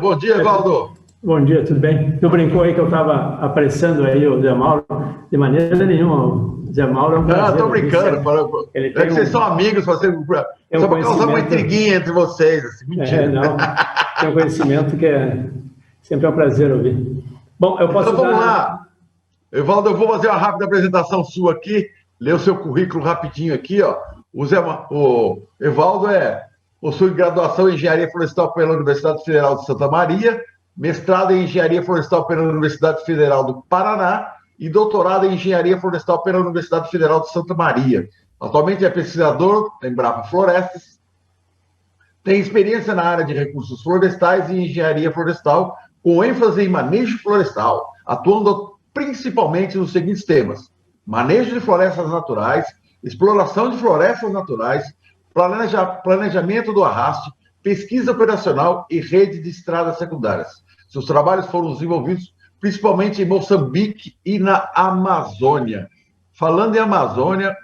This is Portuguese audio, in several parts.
Bom dia, Evaldo. Bom dia, tudo bem? Tu brincou aí que eu estava apressando aí o Zé Mauro. De maneira nenhuma, o Zé Mauro é um prazer. Não, estou brincando. É que vocês são amigos, só para causar uma intriguinha entre vocês. Assim, mentira. Não, tem um conhecimento que sempre é um prazer ouvir. Bom, eu posso então vamos lá. Evaldo, eu vou fazer uma rápida apresentação sua aqui, ler o seu currículo rapidinho aqui, ó. O Evaldo possui graduação em Engenharia Florestal pela Universidade Federal de Santa Maria, mestrado em Engenharia Florestal pela Universidade Federal do Paraná e doutorado em Engenharia Florestal pela Universidade Federal de Santa Maria. Atualmente é pesquisador da Embrapa Florestas, tem experiência na área de recursos florestais e engenharia florestal, com ênfase em manejo florestal, atuando principalmente nos seguintes temas: manejo de florestas naturais, exploração de florestas naturais, planejamento do arraste, pesquisa operacional e rede de estradas secundárias. Seus trabalhos foram desenvolvidos principalmente em Moçambique e na Amazônia. Falando em Amazônia,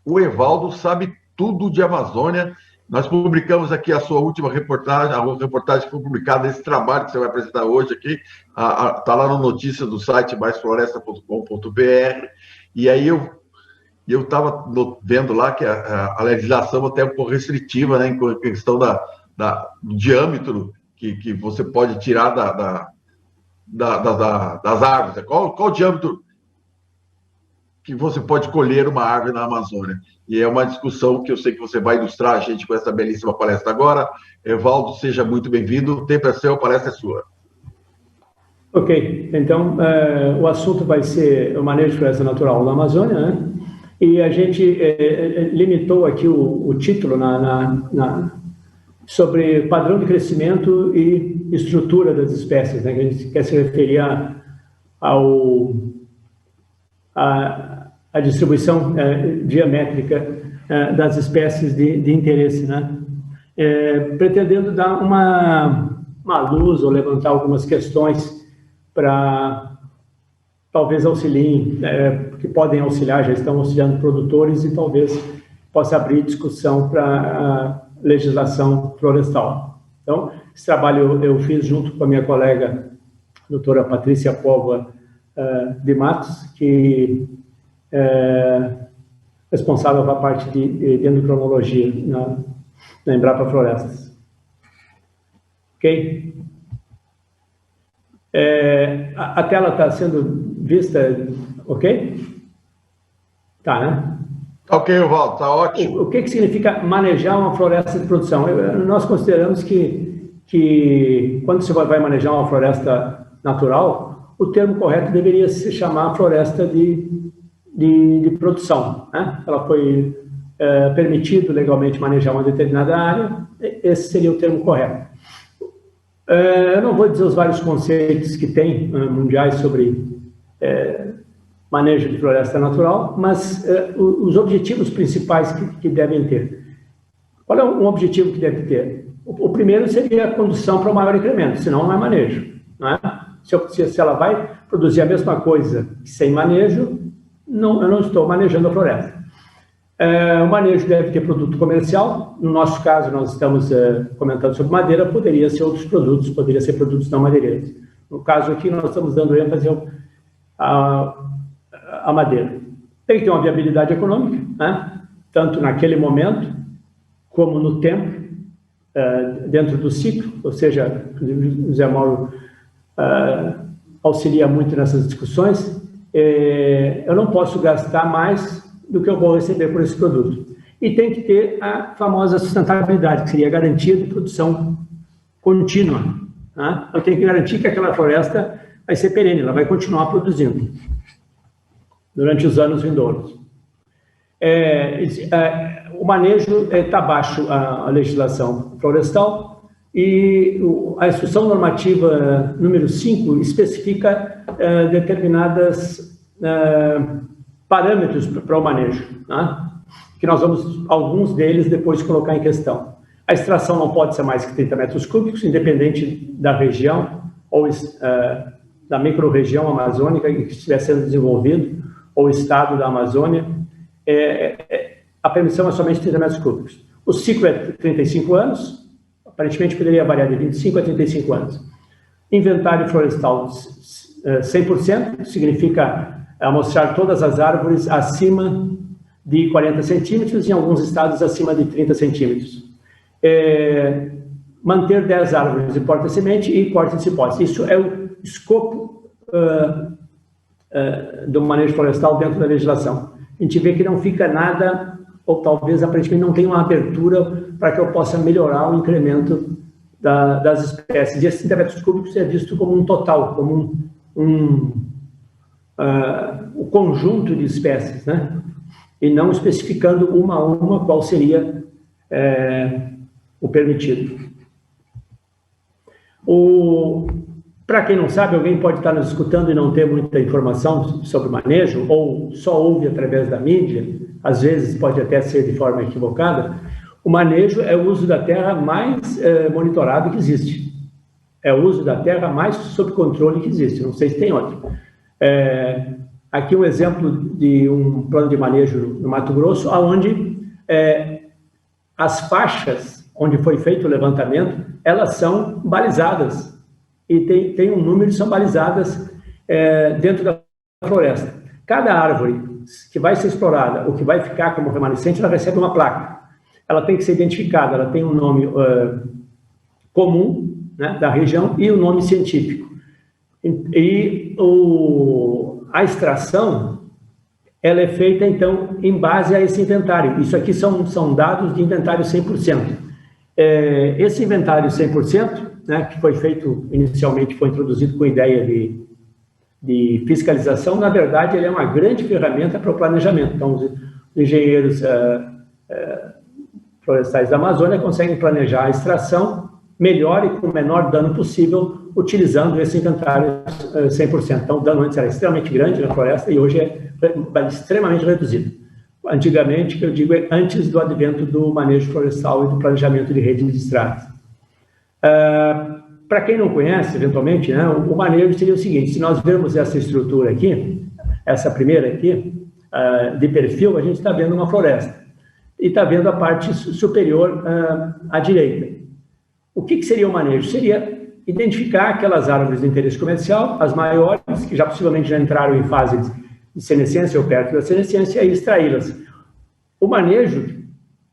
o Evaldo sabe tudo de Amazônia. Nós publicamos aqui a sua última reportagem, a reportagem que foi publicada, esse trabalho que você vai apresentar hoje aqui, está lá na notícia do site maisfloresta.com.br, e aí eu estava vendo lá que a legislação até é um pouco restritiva, né, em questão do diâmetro que você pode tirar das árvores. Qual o diâmetro que você pode colher uma árvore na Amazônia? E é uma discussão que eu sei que você vai ilustrar a gente com essa belíssima palestra agora. Evaldo, seja muito bem-vindo. O tempo é seu, a palestra é sua. Ok, então o assunto vai ser o manejo de floresta natural na Amazônia, né? E a gente limitou aqui o título sobre padrão de crescimento e estrutura das espécies, né? Que a gente quer se referir a distribuição geométrica das espécies de interesse, né? Pretendendo dar uma luz ou levantar algumas questões para talvez auxiliem, que podem auxiliar, já estão auxiliando produtores e talvez possa abrir discussão para a legislação florestal. Então, esse trabalho eu fiz junto com a minha colega, a doutora Patrícia Póvoa de Matos, que responsável pela parte de endocrinologia na Embrapa Florestas. Ok? A tela está sendo vista, ok? Tá, né? Ok, Evaldo, está ótimo. O que significa manejar uma floresta de produção? Nós consideramos que quando você vai manejar uma floresta natural, o termo correto deveria se chamar floresta de produção, né? Ela foi permitido legalmente manejar uma determinada área, esse seria o termo correto. Eu não vou dizer os vários conceitos que tem mundiais sobre manejo de floresta natural, mas os objetivos principais que devem ter. Qual é um objetivo que deve ter? O primeiro seria a condução para o maior incremento, senão não é manejo, não é? Se ela vai produzir a mesma coisa sem manejo, eu não estou manejando a floresta. O manejo deve ter produto comercial. No nosso caso, nós estamos comentando sobre madeira, poderia ser outros produtos, poderia ser produtos não madeireiros. No caso aqui, nós estamos dando ênfase à madeira. Tem que ter uma viabilidade econômica, né? Tanto naquele momento, como no tempo, dentro do ciclo, ou seja, o Zé Mauro auxilia muito nessas discussões. Eu não posso gastar mais do que eu vou receber por esse produto. E tem que ter a famosa sustentabilidade, que seria a garantia de produção contínua, né? Eu tenho que garantir que aquela floresta vai ser perene, ela vai continuar produzindo durante os anos vindouros. O manejo está abaixo a legislação florestal e a Instrução Normativa número 5 especifica determinadas parâmetros para o manejo, né? Que nós vamos, alguns deles, depois colocar em questão. A extração não pode ser mais que 30 metros cúbicos, independente da região ou da micro-região amazônica que estiver sendo desenvolvido, ou estado da Amazônia. A permissão é somente 30 metros cúbicos. O ciclo é 35 anos, aparentemente poderia variar de 25 a 35 anos. Inventário florestal 100%, significa amostrar todas as árvores acima de 40 centímetros, em alguns estados acima de 30 centímetros. Manter 10 árvores de porta-semente e corte de cipós. Isso é o escopo do manejo florestal dentro da legislação. A gente vê que não fica nada, ou talvez aparentemente não tenha uma abertura para que eu possa melhorar o incremento das espécies. E esses interventos públicos é visto como um total, como o conjunto de espécies, né? E não especificando uma a uma qual seria o permitido. Para quem não sabe, alguém pode estar nos escutando e não ter muita informação sobre manejo, ou só ouve através da mídia, às vezes pode até ser de forma equivocada. O manejo é o uso da terra mais monitorado que existe. É o uso da terra mais sob controle que existe, não sei se tem outro. Aqui um exemplo de um plano de manejo no Mato Grosso, onde as faixas onde foi feito o levantamento, elas são balizadas, e tem um número, são balizadas dentro da floresta. Cada árvore que vai ser explorada, ou que vai ficar como remanescente, ela recebe uma placa. Ela tem que ser identificada, ela tem um nome comum, né, da região, e o nome científico. E a extração, ela é feita, então, em base a esse inventário. Isso aqui são dados de inventário 100%. Esse inventário 100%, né, que foi feito inicialmente, foi introduzido com ideia de fiscalização, na verdade, ele é uma grande ferramenta para o planejamento. Então, os engenheiros florestais da Amazônia conseguem planejar a extração melhor e com o menor dano possível, utilizando esse inventário 100%. Então, o dano antes era extremamente grande na floresta e hoje é extremamente reduzido. Antigamente, que eu digo, é antes do advento do manejo florestal e do planejamento de redes de estradas. Para quem não conhece, eventualmente, né, o manejo seria o seguinte: se nós vermos essa estrutura aqui, essa primeira aqui, de perfil, a gente está vendo uma floresta. E está vendo a parte superior à direita. O que seria o manejo? Seria identificar aquelas árvores de interesse comercial, as maiores, que já possivelmente já entraram em fase de senescência ou perto da senescência, e extraí-las. O manejo,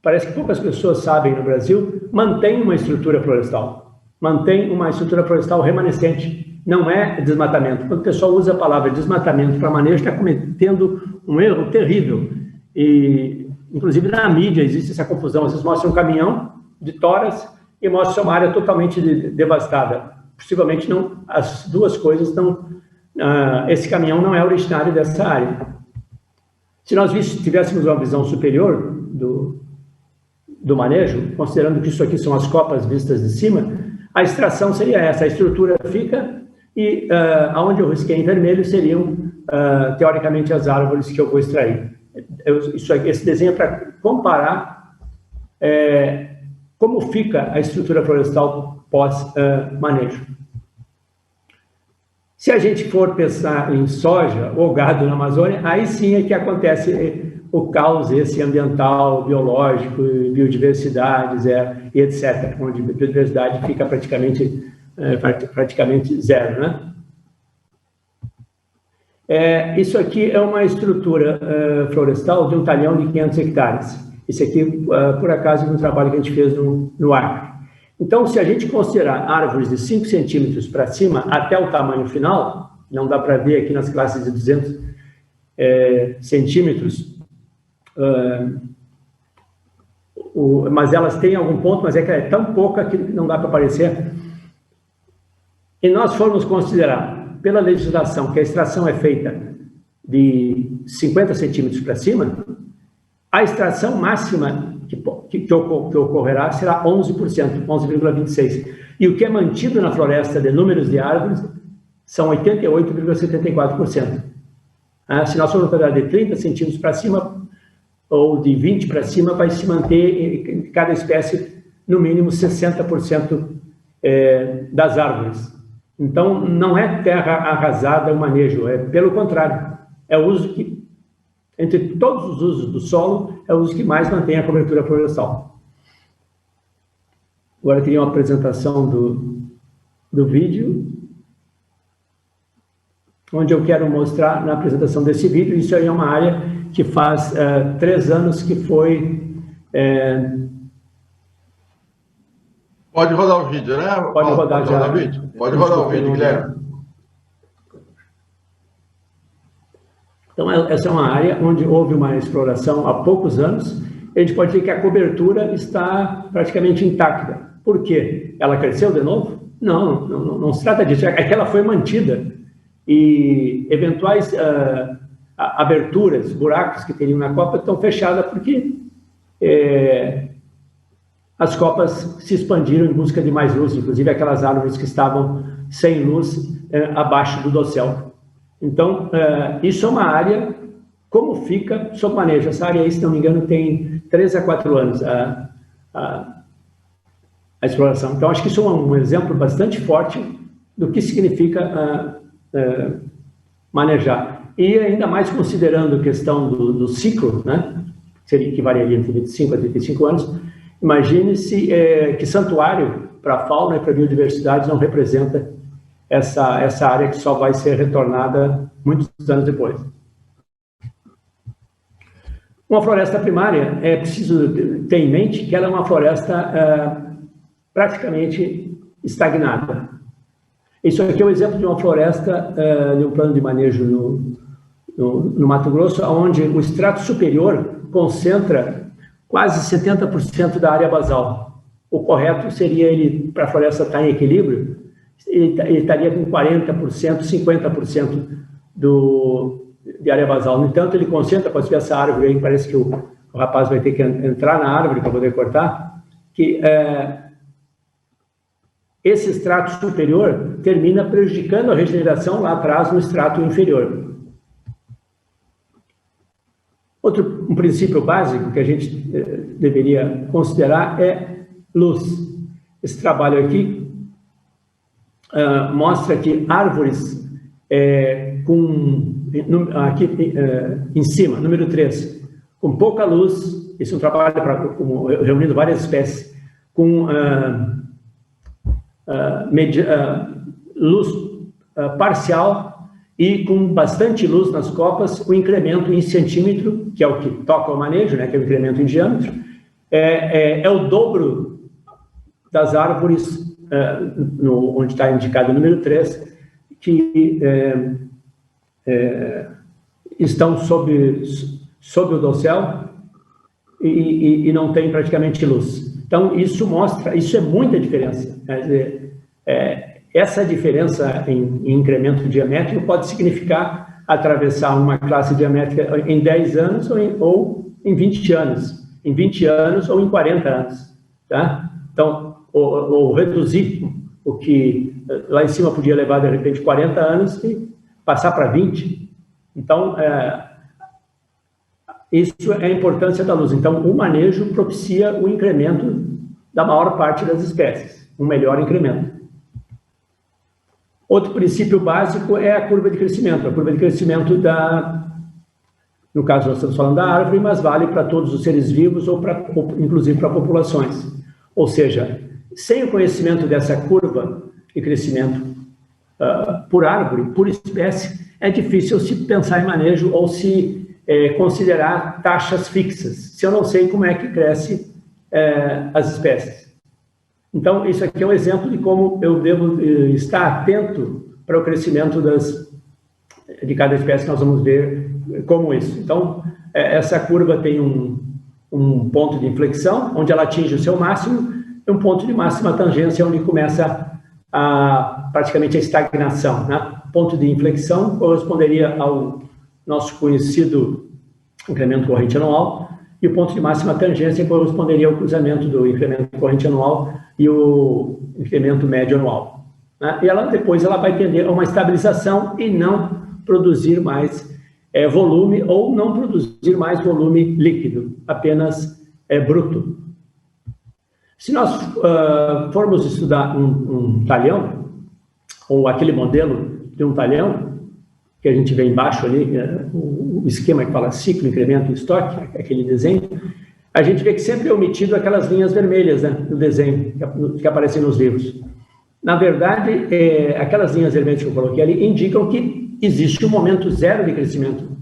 parece que poucas pessoas sabem no Brasil, mantém uma estrutura florestal. Mantém uma estrutura florestal remanescente. Não é desmatamento. Quando o pessoal usa a palavra desmatamento para manejo, está cometendo um erro terrível. E, inclusive, na mídia existe essa confusão. Vocês mostram um caminhão de toras e mostram uma área totalmente devastada. Possivelmente, não, as duas coisas não... esse caminhão não é originário dessa área. Se nós tivéssemos uma visão superior do manejo, considerando que isso aqui são as copas vistas de cima, a extração seria essa: a estrutura fica e aonde eu risquei em vermelho seriam, teoricamente, as árvores que eu vou extrair. Esse desenho é para comparar como fica a estrutura florestal pós-manejo. Se a gente for pensar em soja ou gado na Amazônia, aí sim é que acontece o caos esse ambiental, biológico, biodiversidade, e etc., onde a biodiversidade fica praticamente zero, né? Isso aqui é uma estrutura florestal de um talhão de 500 hectares. Isso aqui, por acaso, é um trabalho que a gente fez no Acre. Então, se a gente considerar árvores de 5 centímetros para cima até o tamanho final, não dá para ver aqui nas classes de 200 centímetros, mas elas têm algum ponto, mas é que é tão pouca que não dá para aparecer. E nós formos considerar, pela legislação, que a extração é feita de 50 centímetros para cima, a extração máxima que ocorrerá será 11%, 11,26%. E o que é mantido na floresta de números de árvores são 88,74%. Se nós formos trabalhar de 30 centímetros para cima, ou de 20 para cima, vai se manter em cada espécie, no mínimo, 60% das árvores. Então, não é terra arrasada o manejo, pelo contrário, é o uso que, entre todos os usos do solo, é o uso que mais mantém a cobertura florestal. Agora, eu teria uma apresentação do vídeo. onde eu quero mostrar na apresentação desse vídeo. Isso aí é uma área que faz 3 anos que foi... Pode rodar o vídeo, né? Pode rodar já. Rodar o vídeo? Pode rodar o vídeo, Guilherme. Então, essa é uma área onde houve uma exploração há poucos anos. A gente pode dizer que a cobertura está praticamente intacta. Por quê? Ela cresceu de novo? Não se trata disso. É que ela foi mantida e eventuais aberturas, buracos que teriam na copa estão fechadas porque as copas se expandiram em busca de mais luz, inclusive aquelas árvores que estavam sem luz abaixo do dossel. Então, isso é uma área, como fica sob manejo. Essa área aí, se não me engano, tem 3 a 4 anos a exploração. Então, acho que isso é um exemplo bastante forte do que significa manejar. E ainda mais considerando a questão do ciclo, né, que variaria entre 25 a 35 anos, imagine-se que santuário para a fauna e para a biodiversidade não representa essa área que só vai ser retornada muitos anos depois. Uma floresta primária, é preciso ter em mente que ela é uma floresta praticamente estagnada. Isso aqui é um exemplo de uma floresta, de um plano de manejo no Mato Grosso, onde o estrato superior concentra quase 70% da área basal. O correto seria ele, para a floresta estar em equilíbrio, ele estaria com 40%, 50% de área basal. No entanto, ele concentra, pode ver essa árvore aí, parece que o rapaz vai ter que entrar na árvore para poder cortar, que esse extrato superior termina prejudicando a regeneração lá atrás no extrato inferior. Um princípio básico que a gente deveria considerar é luz. Esse trabalho aqui mostra que árvores aqui em cima, número 3, com pouca luz, esse é um trabalho reunindo várias espécies, com luz parcial e com bastante luz nas copas, o incremento em centímetro, que é o que toca o manejo, né, que é o incremento em diâmetro, é o dobro das árvores, onde está indicado o número 3, que estão sob o dossel e não tem praticamente luz. Então, isso é muita diferença. Quer dizer, essa diferença em incremento diamétrico pode significar atravessar uma classe diamétrica em 10 anos ou em 20 anos, em 20 anos ou em 40 anos. Tá? Então, ou reduzir o que lá em cima podia levar, de repente, 40 anos e passar para 20. Então, isso é a importância da luz. Então, o manejo propicia o incremento da maior parte das espécies, um melhor incremento. Outro princípio básico é a curva de crescimento. A curva de crescimento no caso, nós estamos falando da árvore, mas vale para todos os seres vivos ou inclusive para populações. Ou seja, sem o conhecimento dessa curva de crescimento por árvore, por espécie, é difícil se pensar em manejo ou se considerar taxas fixas, se eu não sei como é que cresce as espécies. Então, isso aqui é um exemplo de como eu devo estar atento para o crescimento de cada espécie. Nós vamos ver como isso. Então, essa curva tem um ponto de inflexão, onde ela atinge o seu máximo, e um ponto de máxima tangência, onde começa praticamente a estagnação. Né? Ponto de inflexão corresponderia ao nosso conhecido incremento corrente anual, e o ponto de máxima tangência corresponderia ao cruzamento do incremento corrente anual e o incremento médio anual. Né? E depois ela vai tender a uma estabilização e não produzir mais volume, ou não produzir mais volume líquido, apenas bruto. Se nós formos estudar um talhão, ou aquele modelo de um talhão, que a gente vê embaixo ali, o esquema que fala ciclo, incremento e estoque, aquele desenho, a gente vê que sempre é omitido aquelas linhas vermelhas, né, do desenho que aparecem nos livros. Na verdade, aquelas linhas vermelhas que eu coloquei ali indicam que E existe um momento zero de crescimento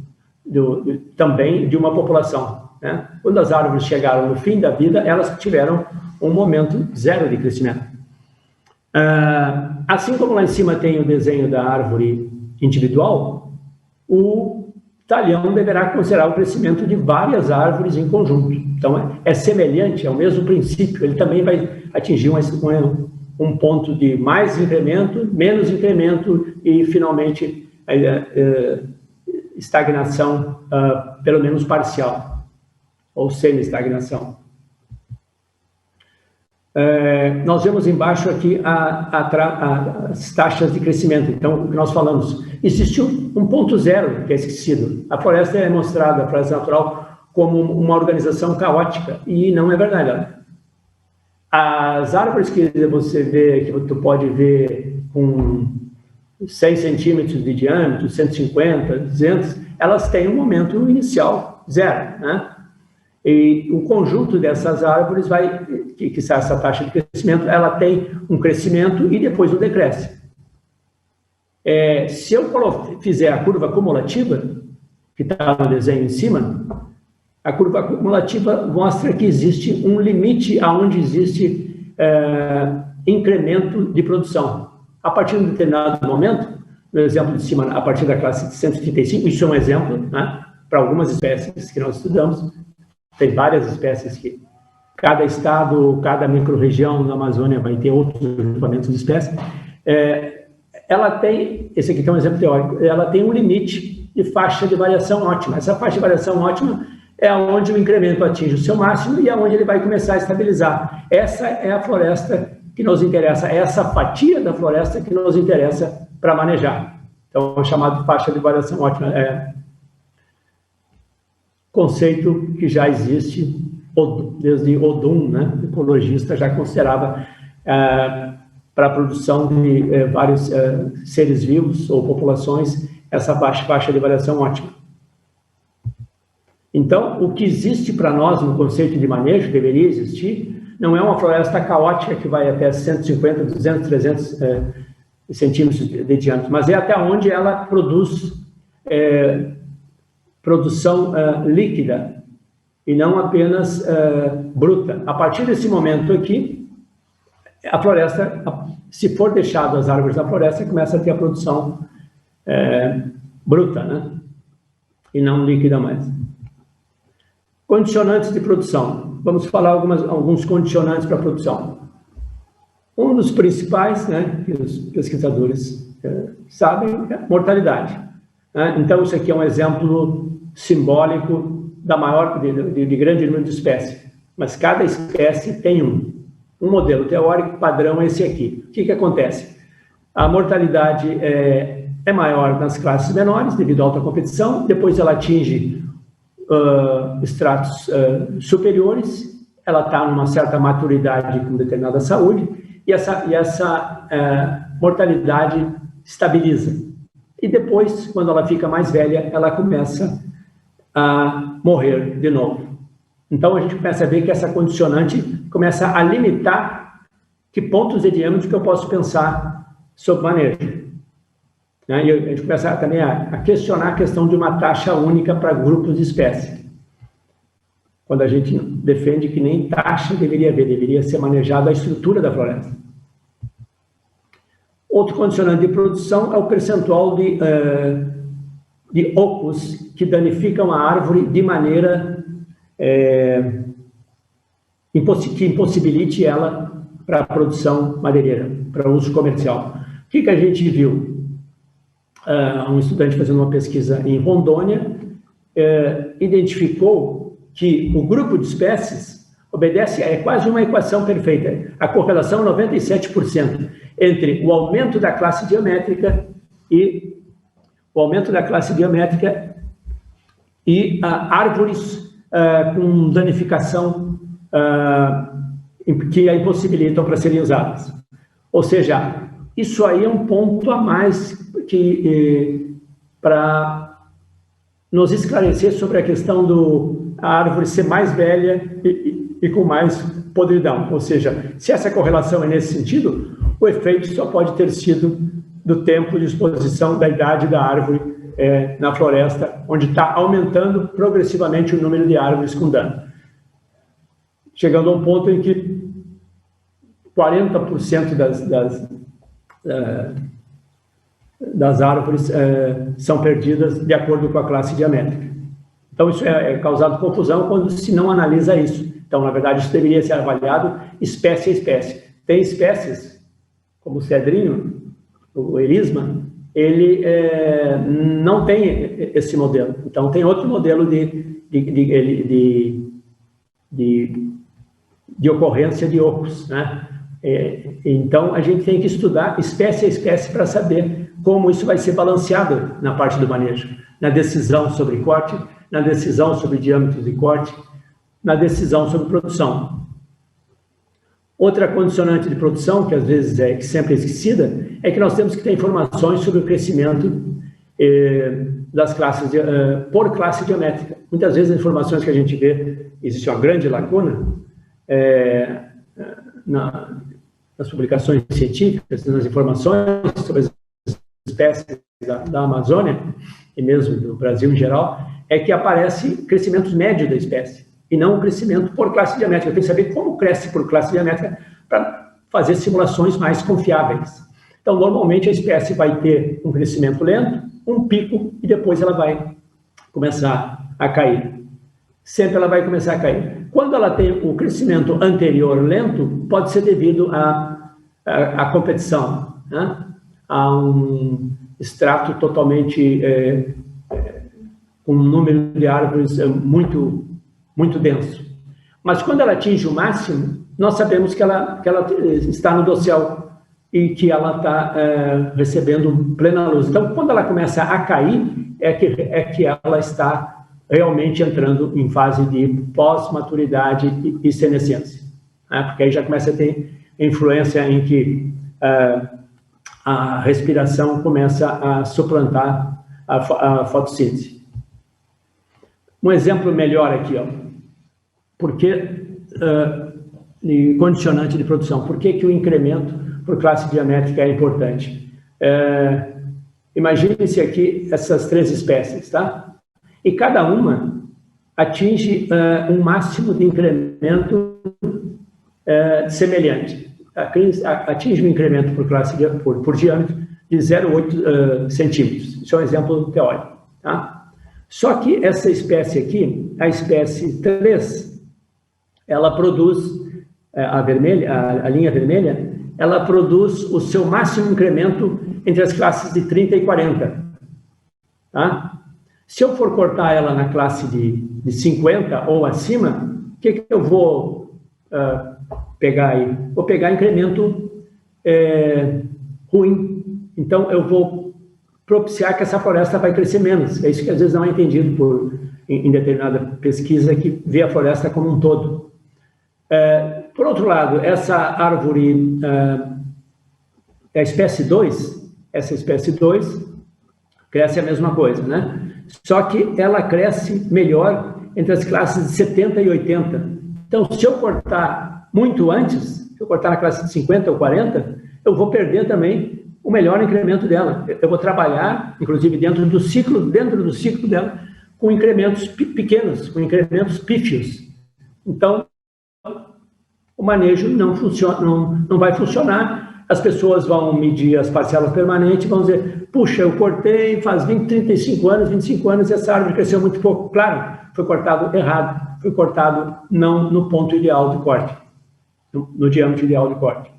também de uma população, né? Quando as árvores chegaram no fim da vida, elas tiveram um momento zero de crescimento. Assim como lá em cima tem o desenho da árvore individual, o talhão deverá considerar o crescimento de várias árvores em conjunto. Então, é semelhante, é o mesmo princípio. Ele também vai atingir um ponto de mais incremento, menos incremento e, finalmente, estagnação, pelo menos parcial, ou semi-estagnação. Nós vemos embaixo aqui as taxas de crescimento. Então, o que nós falamos, existe um ponto zero que é esquecido. A floresta é mostrada, a floresta natural, como uma organização caótica, e não é verdade. As árvores que você vê, que tu pode ver com 100 centímetros de diâmetro, 150, 200, elas têm um momento inicial zero, né? E o conjunto dessas árvores que essa taxa de crescimento, ela tem um crescimento e depois um decréscimo. Se eu fizer a curva cumulativa, que está no desenho em cima, a curva cumulativa mostra que existe um limite aonde existe incremento de produção. A partir de um determinado momento, no exemplo de cima, a partir da classe de 135, isso é um exemplo, né, para algumas espécies que nós estudamos. Tem várias espécies que cada estado, cada micro-região na Amazônia vai ter outros agrupamentos de espécies. Ela tem, esse aqui é um exemplo teórico, ela tem um limite de faixa de variação ótima. Essa faixa de variação ótima é onde o incremento atinge o seu máximo e é onde ele vai começar a estabilizar. Essa é a floresta que nos interessa, é essa fatia da floresta que nos interessa para manejar. Então, é chamado de faixa de variação ótima. Conceito que já existe desde Odum, né? O ecologista já considerava para a produção de vários seres vivos ou populações essa faixa de variação ótima. Então, o que existe para nós no conceito de manejo, deveria existir, não é uma floresta caótica que vai até 150, 200, 300 centímetros de diâmetro, mas é até onde ela produz produção líquida e não apenas bruta. A partir desse momento aqui, a floresta, se for deixado as árvores da floresta, começa a ter a produção bruta, né? E não líquida mais. Condicionantes de produção. Vamos falar alguns condicionantes para a produção. Um dos principais, né, que os pesquisadores sabem, é a mortalidade. Né? Então, isso aqui é um exemplo simbólico de grande número de espécies. Mas cada espécie tem um modelo teórico padrão, esse aqui. O que acontece? A mortalidade é maior nas classes menores, devido à alta competição, depois ela atinge estratos superiores, ela está numa certa maturidade com determinada saúde, e essa mortalidade estabiliza. E depois, quando ela fica mais velha, ela começa a morrer de novo. Então, a gente começa a ver que essa condicionante começa a limitar que pontos de diâmetro que eu posso pensar sobre manejo. E a gente começa também a questionar a questão de uma taxa única para grupos de espécies. Quando a gente defende que nem taxa deveria ser manejada a estrutura da floresta. Outro condicionante de produção é o percentual de ocos que danificam a árvore de maneira que impossibilite ela para a produção madeireira, para uso comercial. O que a gente viu? Um estudante fazendo uma pesquisa em Rondônia identificou que o grupo de espécies obedece quase uma equação perfeita. A correlação é 97% entre o aumento da classe diamétrica e árvores com danificação que a impossibilitam para serem usadas. Ou seja, isso aí é um ponto a mais para nos esclarecer sobre a questão da árvore ser mais velha e com mais podridão. Ou seja, se essa correlação é nesse sentido, o efeito só pode ter sido do tempo de exposição da idade da árvore na floresta, onde está aumentando progressivamente o número de árvores com dano. Chegando a um ponto em que 40% das árvores são perdidas de acordo com a classe diamétrica. Então, isso é causado confusão quando se não analisa isso. Então, na verdade, isso deveria ser avaliado espécie a espécie. Tem espécies, como o cedrinho, o erisma, ele não tem esse modelo. Então, tem outro modelo de ocorrência de ocos, né? Então, a gente tem que estudar espécie a espécie para saber como isso vai ser balanceado na parte do manejo, na decisão sobre corte, na decisão sobre diâmetros de corte, na decisão sobre produção. Outra condicionante de produção, que às vezes que sempre é esquecida, é que nós temos que ter informações sobre o crescimento das classes, por classe geométrica. Muitas vezes as informações que a gente vê, existe uma grande lacuna nas publicações científicas, nas informações sobre as espécies da Amazônia, e mesmo do Brasil em geral, é que aparece crescimento médio da espécie, e não o crescimento por classe diamétrica. Tem que saber como cresce por classe diamétrica para fazer simulações mais confiáveis. Então, normalmente, a espécie vai ter um crescimento lento, um pico, e depois ela vai começar a cair. Sempre ela vai começar a cair. Quando ela tem o crescimento anterior lento, pode ser devido à competição, né? A um extrato totalmente com um número de árvores muito, muito denso. Mas quando ela atinge o máximo, nós sabemos que ela está no dossel e que ela está recebendo plena luz. Então, quando ela começa a cair, é que ela está realmente entrando em fase de pós-maturidade e senescência, né? Porque aí já começa a ter influência em que a respiração começa a suplantar a fotossíntese. Um exemplo melhor aqui, ó. Por que condicionante de produção? Por que o incremento por classe diamétrica é importante? Imagine-se aqui essas 3 espécies, tá? E cada uma atinge um máximo de incremento semelhante. Atinge um incremento por classe por diâmetro de 0,8 centímetros. Isso é um exemplo teórico, tá? Só que essa espécie aqui, a espécie 3, ela produz, a linha vermelha, ela produz o seu máximo incremento entre as classes de 30 e 40. Tá? Se eu for cortar ela na classe de 50 ou acima, o que eu vou pegar aí? Vou pegar incremento ruim. Então, eu vou propiciar que essa floresta vai crescer menos. É isso que às vezes não é entendido em determinada pesquisa, que vê a floresta como um todo. Por outro lado, essa árvore, a espécie 2, essa espécie 2 cresce a mesma coisa, né? Só que ela cresce melhor entre as classes de 70 e 80. Então, se eu cortar muito antes, se eu cortar na classe de 50 ou 40, eu vou perder também o melhor incremento dela. Eu vou trabalhar, inclusive, dentro do ciclo dela, com incrementos pequenos, com incrementos pífios. Então, o manejo não funciona, não vai funcionar. As pessoas vão medir as parcelas permanentes, vão dizer, puxa, eu cortei faz 25 anos, e essa árvore cresceu muito pouco. Claro, foi cortado errado, foi cortado não no ponto ideal de corte, no diâmetro ideal de corte.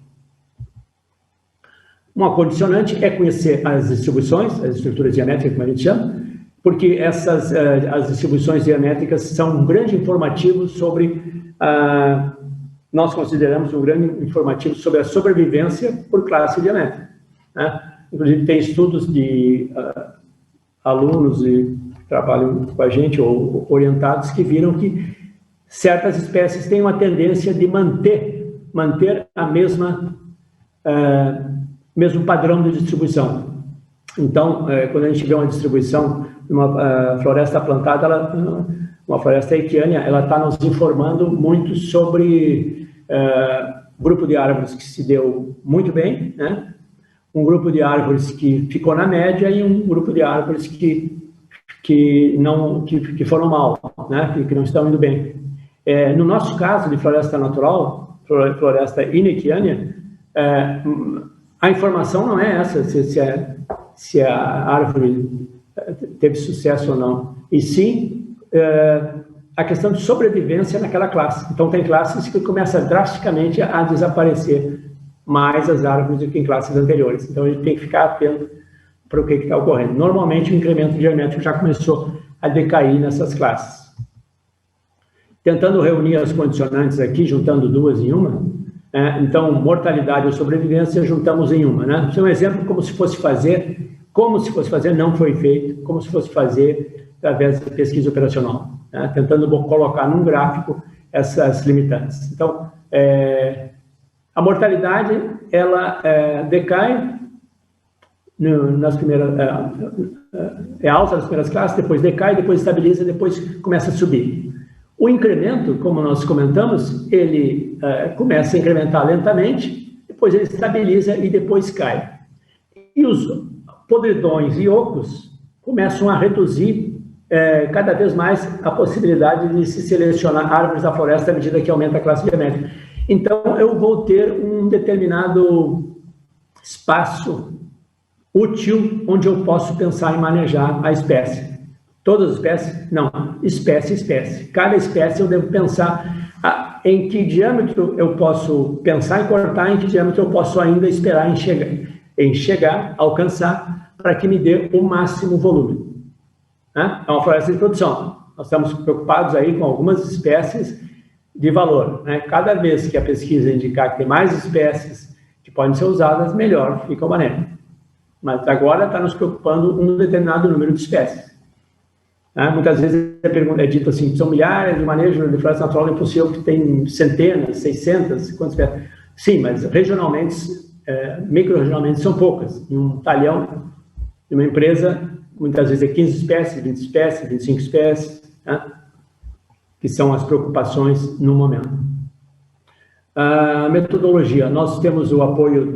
Uma condicionante é conhecer as distribuições, as estruturas diamétricas, como a gente chama, porque as distribuições diamétricas são um grande informativo sobre, nós consideramos um grande informativo sobre a sobrevivência por classe diamétrica, né? Inclusive, tem estudos de alunos que trabalham com a gente, ou orientados, que viram que certas espécies têm uma tendência de manter a mesmo padrão de distribuição. Então, quando a gente vê uma distribuição de uma floresta plantada, uma floresta equiana, ela está nos informando muito sobre grupo de árvores que se deu muito bem, né? um grupo de árvores que ficou na média e um grupo de árvores que foram mal, né? Que não estão indo bem. No nosso caso de floresta natural, floresta inequiânia, a informação não é essa, se a árvore teve sucesso ou não, e sim a questão de sobrevivência naquela classe. Então, tem classes que começam drasticamente a desaparecer mais as árvores do que em classes anteriores. Então, a gente tem que ficar atento para o que está ocorrendo. Normalmente, o incremento geométrico já começou a decair nessas classes. Tentando reunir as condicionantes aqui, juntando duas em uma, então, mortalidade ou sobrevivência, juntamos em uma, né? Isso é um exemplo como se fosse fazer, não foi feito, como se fosse fazer através de pesquisa operacional, né? Tentando colocar num gráfico essas limitantes. Então, a mortalidade, ela decai nas primeiras, alta nas primeiras classes, depois decai, depois estabiliza, depois começa a subir. O incremento, como nós comentamos, ele começa a incrementar lentamente, depois ele estabiliza e depois cai. E os podridões e ocos começam a reduzir cada vez mais a possibilidade de se selecionar árvores da floresta à medida que aumenta a classe geométrica. Então, eu vou ter um determinado espaço útil onde eu posso pensar em manejar a espécie. Todas as espécies? Não, espécie. Cada espécie eu devo pensar em que diâmetro eu posso pensar em cortar, em que diâmetro eu posso ainda esperar em chegar, alcançar, para que me dê o máximo volume. É uma floresta de produção. Nós estamos preocupados aí com algumas espécies de valor, né? Cada vez que a pesquisa indicar que tem mais espécies que podem ser usadas, melhor fica o manejo. Mas agora está nos preocupando um determinado número de espécies. Muitas vezes é dito assim, são milhares de manejos de floresta natural, é impossível que tem centenas, 600, quantas espécies. Sim, mas regionalmente, micro-regionalmente são poucas. Em um talhão de uma empresa, muitas vezes é 15 espécies, 20 espécies, 25 espécies, né? Que são as preocupações no momento. A metodologia, nós temos o apoio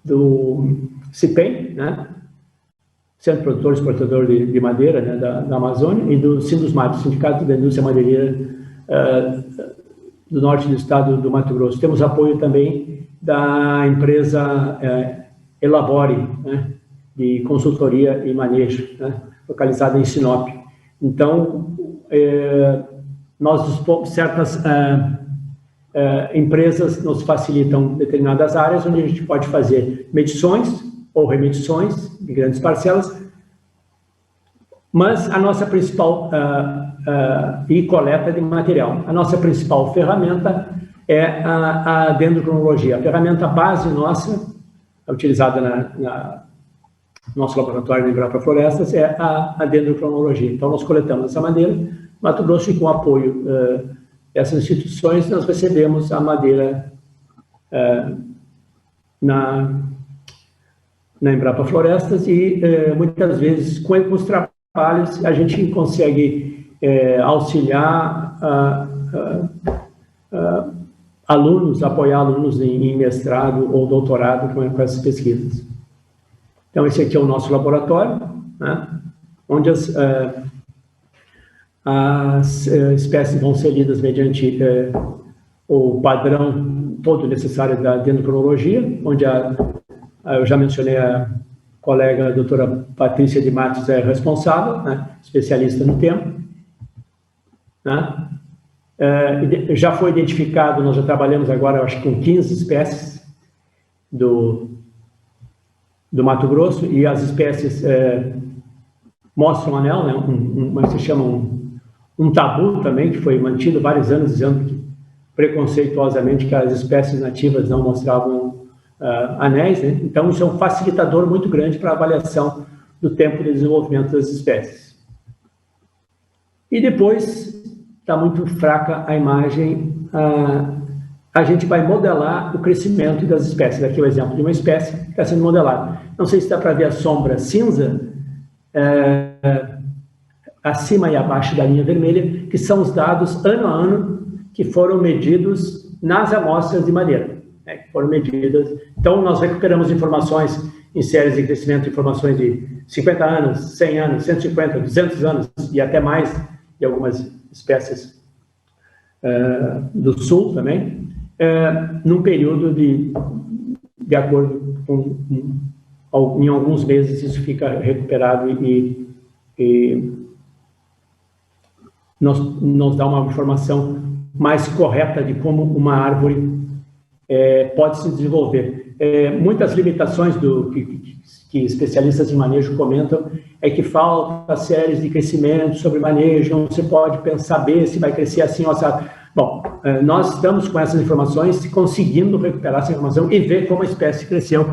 do CIPEM, né? Centro Produtor e Exportador de Madeira, né, da Amazônia, e do Sindusmat, Sindicato da Indústria Madeireira do norte do estado do Mato Grosso. Temos apoio também da empresa Elabore, né, de consultoria e manejo, né, localizada em Sinop. Então, certas empresas nos facilitam determinadas áreas onde a gente pode fazer medições ou remedições de grandes parcelas, mas a nossa principal e coleta de material. A nossa principal ferramenta é a dendrocronologia. A ferramenta base nossa, utilizada no nosso laboratório de Embrapa Florestas, é a dendrocronologia. Então, nós coletamos essa madeira, Mato Grosso, e com o apoio dessas instituições, nós recebemos a madeira na Embrapa Florestas e, muitas vezes, com os trabalhos, a gente consegue auxiliar alunos, apoiar alunos em mestrado ou doutorado com essas pesquisas. Então, esse aqui é o nosso laboratório, né, onde as espécies vão ser lidas mediante o padrão todo necessário da dendrocronologia, onde eu já mencionei a colega a doutora Patrícia de Matos é responsável, né, especialista no tema. Né? Já foi identificado, nós já trabalhamos agora, eu acho que com 15 espécies do Mato Grosso, e as espécies mostram um anel, né, como se chama um tabu também, que foi mantido vários anos, dizendo que, preconceituosamente, que as espécies nativas não mostravam anéis, né? Então, isso é um facilitador muito grande para a avaliação do tempo de desenvolvimento das espécies. E depois, está muito fraca a imagem, a gente vai modelar o crescimento das espécies. Aqui é o exemplo de uma espécie que está sendo modelada. Não sei se dá para ver a sombra cinza, acima e abaixo da linha vermelha, que são os dados ano a ano que foram medidos nas amostras de madeira. né, que foram medidas. Então, nós recuperamos informações em séries de crescimento, informações de 50 anos, 100 anos, 150, 200 anos e até mais, de algumas espécies do sul também, num período de acordo com, em alguns meses isso fica recuperado e nos dá uma informação mais correta de como uma árvore pode se desenvolver. Muitas limitações que especialistas em manejo comentam é que falta séries de crescimento sobre manejo, não se pode saber se vai crescer assim ou assado. Bom, nós estamos com essas informações, conseguindo recuperar essa informação e ver como a espécie cresceu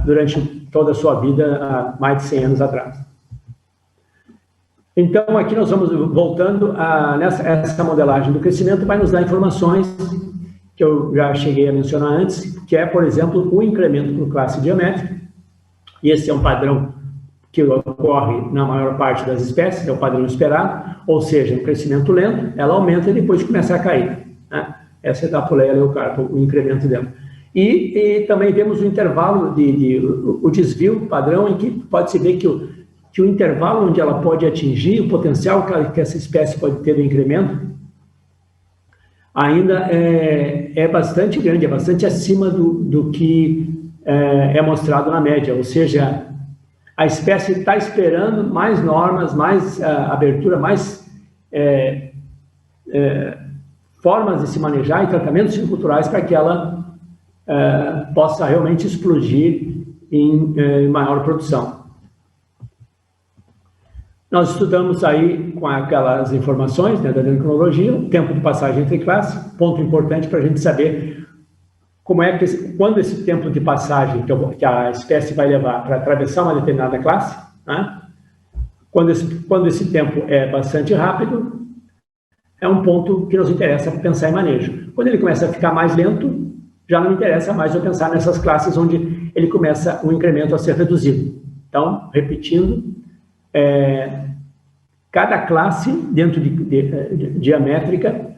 durante toda a sua vida, há mais de 100 anos atrás. Então, aqui nós vamos voltando essa modelagem do crescimento, vai nos dar informações que eu já cheguei a mencionar antes, que é, por exemplo, o incremento por classe diamétrica, e esse é um padrão que ocorre na maior parte das espécies, é o padrão esperado, ou seja, um crescimento lento, ela aumenta e depois começa a cair, né? Essa é da Apuleia leucarpa, o incremento dela. E também temos o intervalo, o desvio padrão, em que pode-se ver que o intervalo onde ela pode atingir, o potencial que essa espécie pode ter de incremento, ainda é bastante grande, é bastante acima do que é mostrado na média, ou seja, a espécie está esperando mais normas, mais abertura, mais formas de se manejar e tratamentos silviculturais para que ela possa realmente explodir em maior produção. Nós estudamos aí com aquelas informações, né, da dendrocronologia, o tempo de passagem entre classes, ponto importante para a gente saber como é que quando esse tempo de passagem que a espécie vai levar para atravessar uma determinada classe, né, quando esse tempo é bastante rápido, é um ponto que nos interessa pensar em manejo. Quando ele começa a ficar mais lento, já não interessa mais eu pensar nessas classes onde ele começa o incremento a ser reduzido. Então, repetindo, cada classe dentro de diamétrica,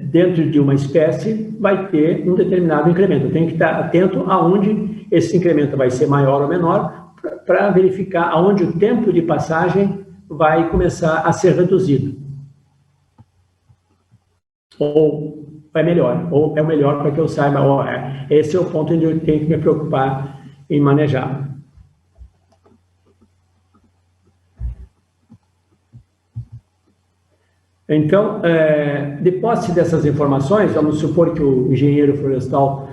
dentro de uma espécie, vai ter um determinado incremento. Eu tenho que estar atento aonde esse incremento vai ser maior ou menor, para verificar aonde o tempo de passagem vai começar a ser reduzido. Ou é o melhor para que eu saiba, esse é o ponto onde eu tenho que me preocupar em manejar. Então, de posse dessas informações, vamos supor que o engenheiro florestal,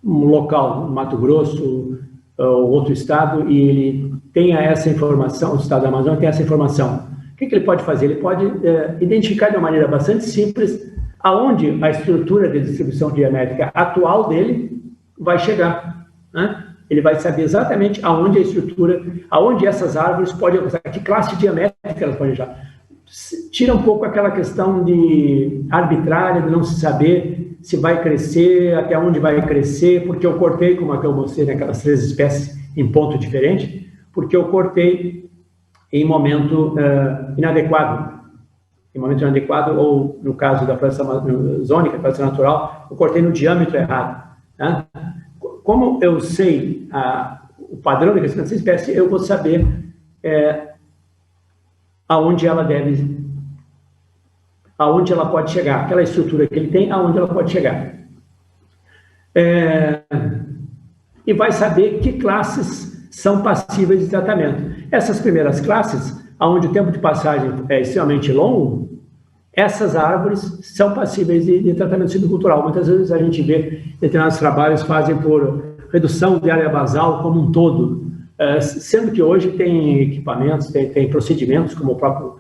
um local, Mato Grosso, ou outro estado, e ele tenha essa informação, o estado da Amazônia tem essa informação. O que ele pode fazer? Ele pode identificar de uma maneira bastante simples aonde a estrutura de distribuição diamétrica atual dele vai chegar, né? Ele vai saber exatamente aonde a estrutura, aonde essas árvores podem alcançar, que classe diamétrica elas podem chegar. Tira um pouco aquela questão de arbitrária, de não se saber se vai crescer, até onde vai crescer, porque eu cortei, como eu mostrei naquelas 3 espécies, em ponto diferente, porque eu cortei em momento inadequado. Em momento inadequado, ou no caso da floresta amazônica, floresta natural, eu cortei no diâmetro errado, né? Como eu sei o padrão de crescimento dessa espécie, eu vou saber aonde ela pode chegar, aquela estrutura que ele tem, aonde ela pode chegar. E vai saber que classes são passíveis de tratamento. Essas primeiras classes, onde o tempo de passagem é extremamente longo, essas árvores são passíveis de tratamento silvicultural. Muitas vezes a gente vê determinados trabalhos fazem por redução de área basal como um todo, sendo que hoje tem equipamentos, tem procedimentos, como o próprio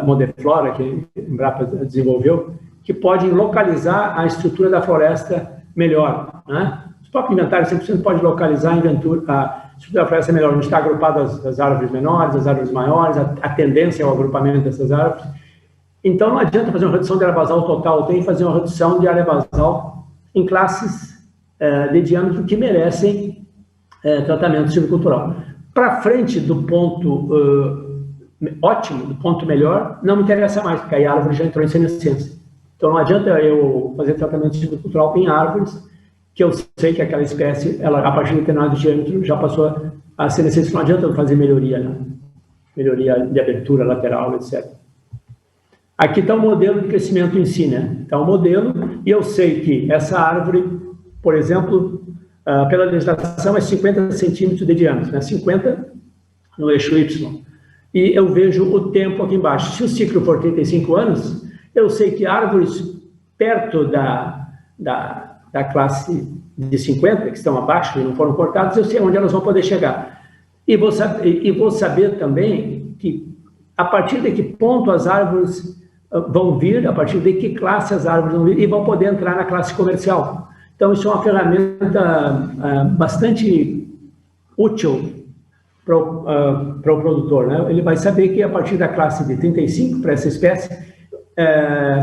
Modeflora, que a Embrapa desenvolveu, que podem localizar a estrutura da floresta melhor, né? Os próprios inventários 100% podem localizar a estrutura da floresta melhor, onde está agrupado as árvores menores, as árvores maiores, a tendência ao agrupamento dessas árvores. Então, não adianta fazer uma redução de área basal total, tem que fazer uma redução de área basal em classes de diâmetro que merecem tratamento silvicultural. Para frente do ponto ótimo, do ponto melhor, não me interessa mais, porque aí a árvore já entrou em senescência. Então, não adianta eu fazer tratamento silvicultural em árvores, que eu sei que aquela espécie, ela, a partir de determinado diâmetro, já passou a ser necessário. Não adianta eu fazer melhoria, né? Melhoria de abertura lateral, etc. Aqui está o modelo de crescimento em si, né? Está o modelo, e eu sei que essa árvore, por exemplo, pela legislação é 50 centímetros de diâmetro, né? 50 no eixo Y. E eu vejo o tempo aqui embaixo. Se o ciclo for 35 anos, eu sei que árvores perto da classe de 50, que estão abaixo e não foram cortadas, eu sei onde elas vão poder chegar. E vou saber também que a partir de que ponto as árvores vão vir, a partir de que classe as árvores vão vir, e vão poder entrar na classe comercial. Então, isso é uma ferramenta bastante útil para o produtor, né? Ele vai saber que a partir da classe de 35 para essa espécie,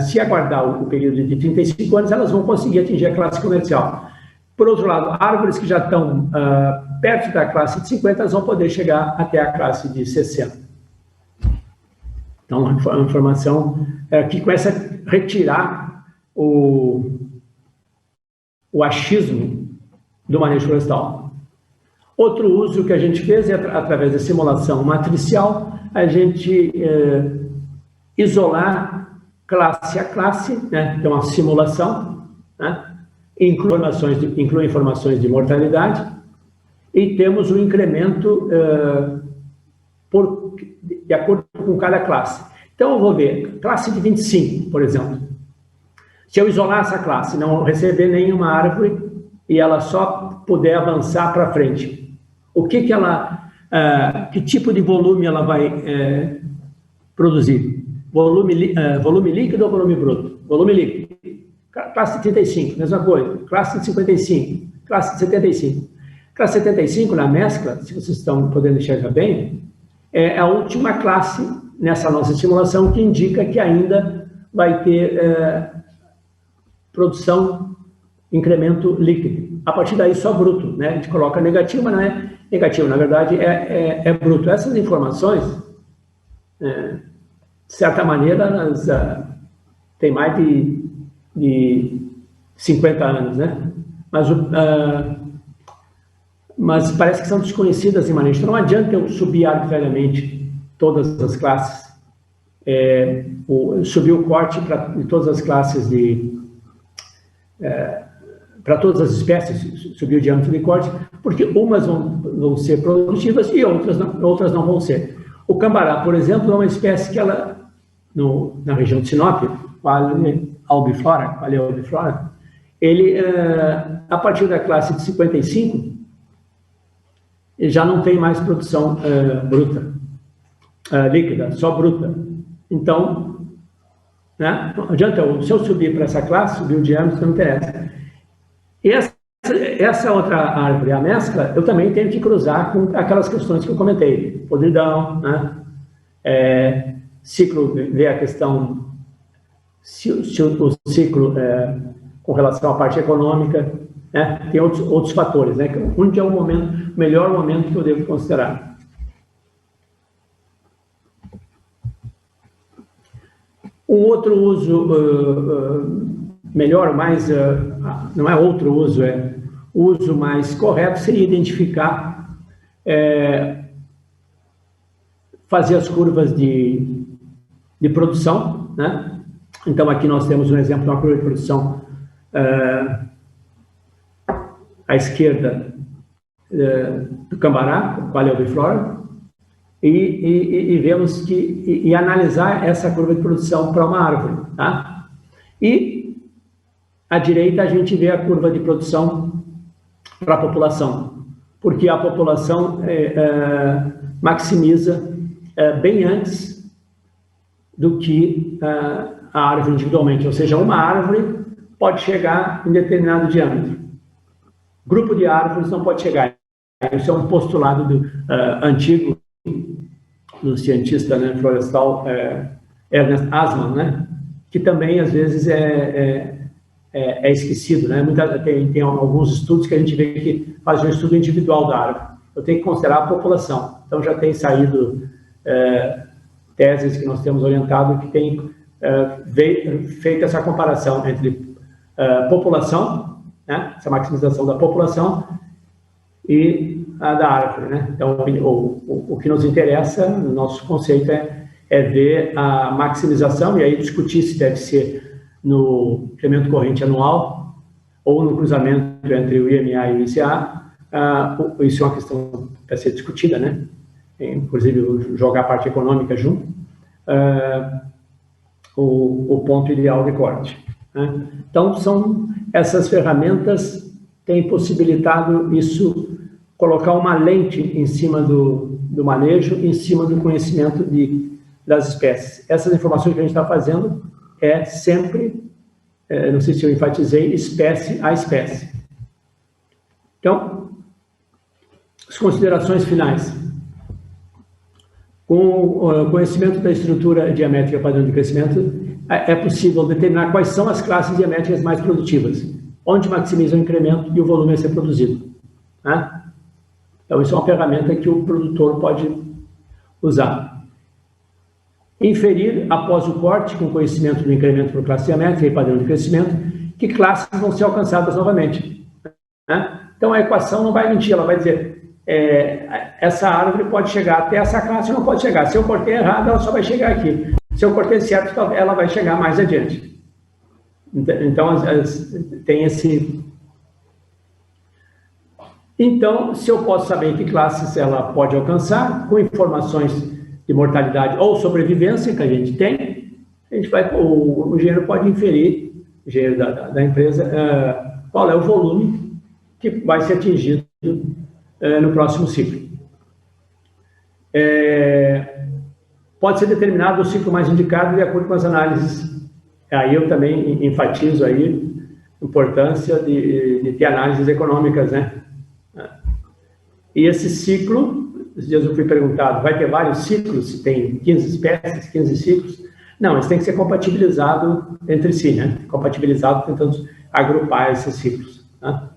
se aguardar o período de 35 anos, elas vão conseguir atingir a classe comercial. Por outro lado, árvores que já estão perto da classe de 50, elas vão poder chegar até a classe de 60. Então, a informação que começa a retirar o achismo do manejo florestal. Outro uso que a gente fez é através da simulação matricial, a gente isolar classe a classe, né? Então, a simulação, né? Inclui informações de mortalidade, e temos o incremento de acordo com cada classe. Então, eu vou ver, classe de 25, por exemplo. Se eu isolar essa classe, não receber nenhuma árvore, e ela só puder avançar para frente, que tipo de volume ela vai produzir? Volume líquido ou volume bruto? Volume líquido. Classe de 35, mesma coisa. Classe de 55, classe de 75. Classe 75, na mescla, se vocês estão podendo enxergar bem, é a última classe nessa nossa simulação que indica que ainda vai ter produção, incremento líquido. A partir daí, só bruto, né? A gente coloca negativo, mas não é negativo, na verdade é bruto. Essas informações, de certa maneira, elas têm mais de 50 anos, né? Mas parece que são desconhecidas em manejo. Então, não adianta eu subir arbitrariamente todas as classes, subir o corte de todas as classes para todas as espécies, subir o diâmetro de corte, porque umas vão ser produtivas e outras não vão ser. O cambará, por exemplo, é uma espécie que ela, na região de Sinop, Qualia albiflora, ele, a partir da classe de 55, ele já não tem mais produção bruta, líquida, só bruta. Então, né, não adianta, se eu subir para essa classe, subir o diâmetro, não interessa. E essa outra árvore, a mescla, eu também tenho que cruzar com aquelas questões que eu comentei. Podridão, né? Ciclo, ver a questão, se o ciclo com relação à parte econômica, né? Tem outros fatores, né? Onde é o melhor momento que eu devo considerar. Um outro uso melhor, não é outro uso, o uso mais correto seria identificar, fazer as curvas de produção, né? Então, aqui nós temos um exemplo de uma curva de produção à esquerda do cambará, Qualia albiflora, e vemos e analisar essa curva de produção para uma árvore, tá? E à direita a gente vê a curva de produção para a população, porque a população maximiza bem antes do que a árvore individualmente, ou seja, uma árvore pode chegar em determinado diâmetro. Grupo de árvores não pode chegar. Isso é um postulado antigo do cientista, né, florestal Ernest Assmann, né, que também às vezes é esquecido, né? Tem alguns estudos que a gente vê que faz um estudo individual da árvore. Eu tenho que considerar a população. Então já tem saído teses que nós temos orientado que tem feita essa comparação entre população, né, essa maximização da população e a da árvore, né? Então, o que nos interessa, no nosso conceito, é ver a maximização, e aí discutir se deve ser no incremento corrente anual ou no cruzamento entre o IMA e o ICA. Isso é uma questão para ser discutida, né? Inclusive, jogar a parte econômica junto. O ponto ideal de corte, né? Então, essas ferramentas têm possibilitado isso, colocar uma lente em cima do manejo, em cima do conhecimento das espécies. Essas informações que a gente está fazendo é sempre, não sei se eu enfatizei, espécie a espécie. Então, as considerações finais. Com o conhecimento da estrutura diamétrica padrão de crescimento, é possível determinar quais são as classes diamétricas mais produtivas, onde maximiza o incremento e o volume a ser produzido, né? Então, isso é uma ferramenta que o produtor pode usar. Inferir, após o corte, com conhecimento do incremento por classe diamétrica e padrão de crescimento, que classes vão ser alcançadas novamente, né? Então, a equação não vai mentir, ela vai dizer, essa árvore pode chegar até essa classe ou não pode chegar. Se eu cortei errado, ela só vai chegar aqui. Se eu cortei certo, ela vai chegar mais adiante. Então, tem esse... Então, se eu posso saber que classes ela pode alcançar, com informações de mortalidade ou sobrevivência que a gente tem, o engenheiro pode inferir, o engenheiro da empresa, qual é o volume que vai ser atingido no próximo ciclo. Pode ser determinado o ciclo mais indicado de acordo com as análises. Aí eu também enfatizo aí a importância de ter análises econômicas, né? E esse ciclo, esses dias eu fui perguntado, vai ter vários ciclos, se tem 15 espécies, 15 ciclos? Não, eles têm que ser compatibilizados entre si, né? Compatibilizados, tentando agrupar esses ciclos, né?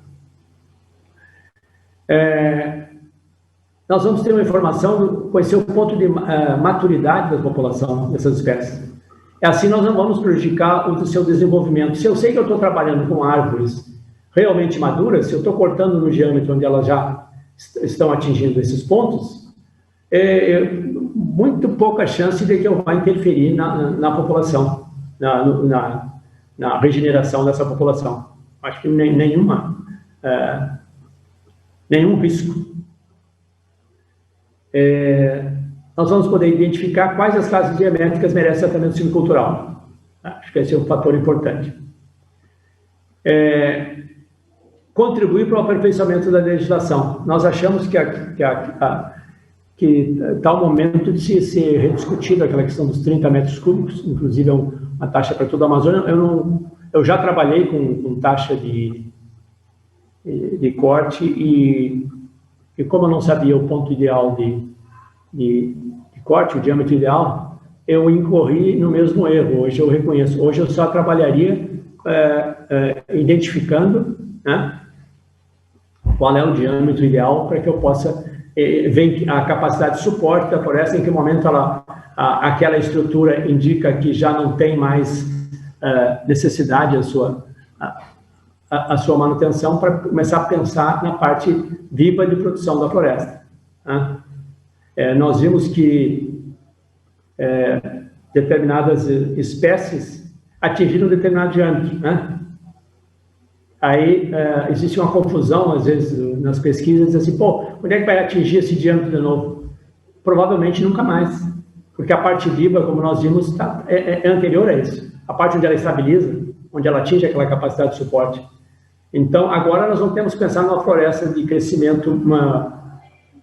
Nós vamos ter uma informação, conhecer o ponto de maturidade da população dessas espécies. Assim nós não vamos prejudicar o seu desenvolvimento. Se eu sei que eu estou trabalhando com árvores realmente maduras, se eu estou cortando no diâmetro onde elas já estão atingindo esses pontos, muito pouca chance de que eu vá interferir na população, na regeneração dessa população. Acho que nenhum risco. Nós vamos poder identificar quais as classes diamétricas merecem tratamento silvicultural. Acho que esse é um fator importante. Contribuir para o aperfeiçoamento da legislação. Nós achamos que está o momento de ser rediscutido aquela questão dos 30 metros cúbicos, inclusive é uma taxa para toda a Amazônia. Eu já trabalhei com taxa de corte e como eu não sabia o ponto ideal de corte, o diâmetro ideal, eu incorri no mesmo erro. Hoje eu reconheço. Hoje eu só trabalharia identificando, né, qual é o diâmetro ideal para que eu possa ver a capacidade de suporte da floresta, em que momento aquela estrutura indica que já não tem mais necessidade a sua manutenção, para começar a pensar na parte viva de produção da floresta, né? Nós vimos que determinadas espécies atingiram determinado diâmetro, né? Aí existe uma confusão, às vezes, nas pesquisas, assim, onde é que vai atingir esse diâmetro de novo? Provavelmente nunca mais, porque a parte viva, como nós vimos, é anterior a isso. A parte onde ela estabiliza, onde ela atinge aquela capacidade de suporte. Então, agora nós não temos que pensar numa floresta de crescimento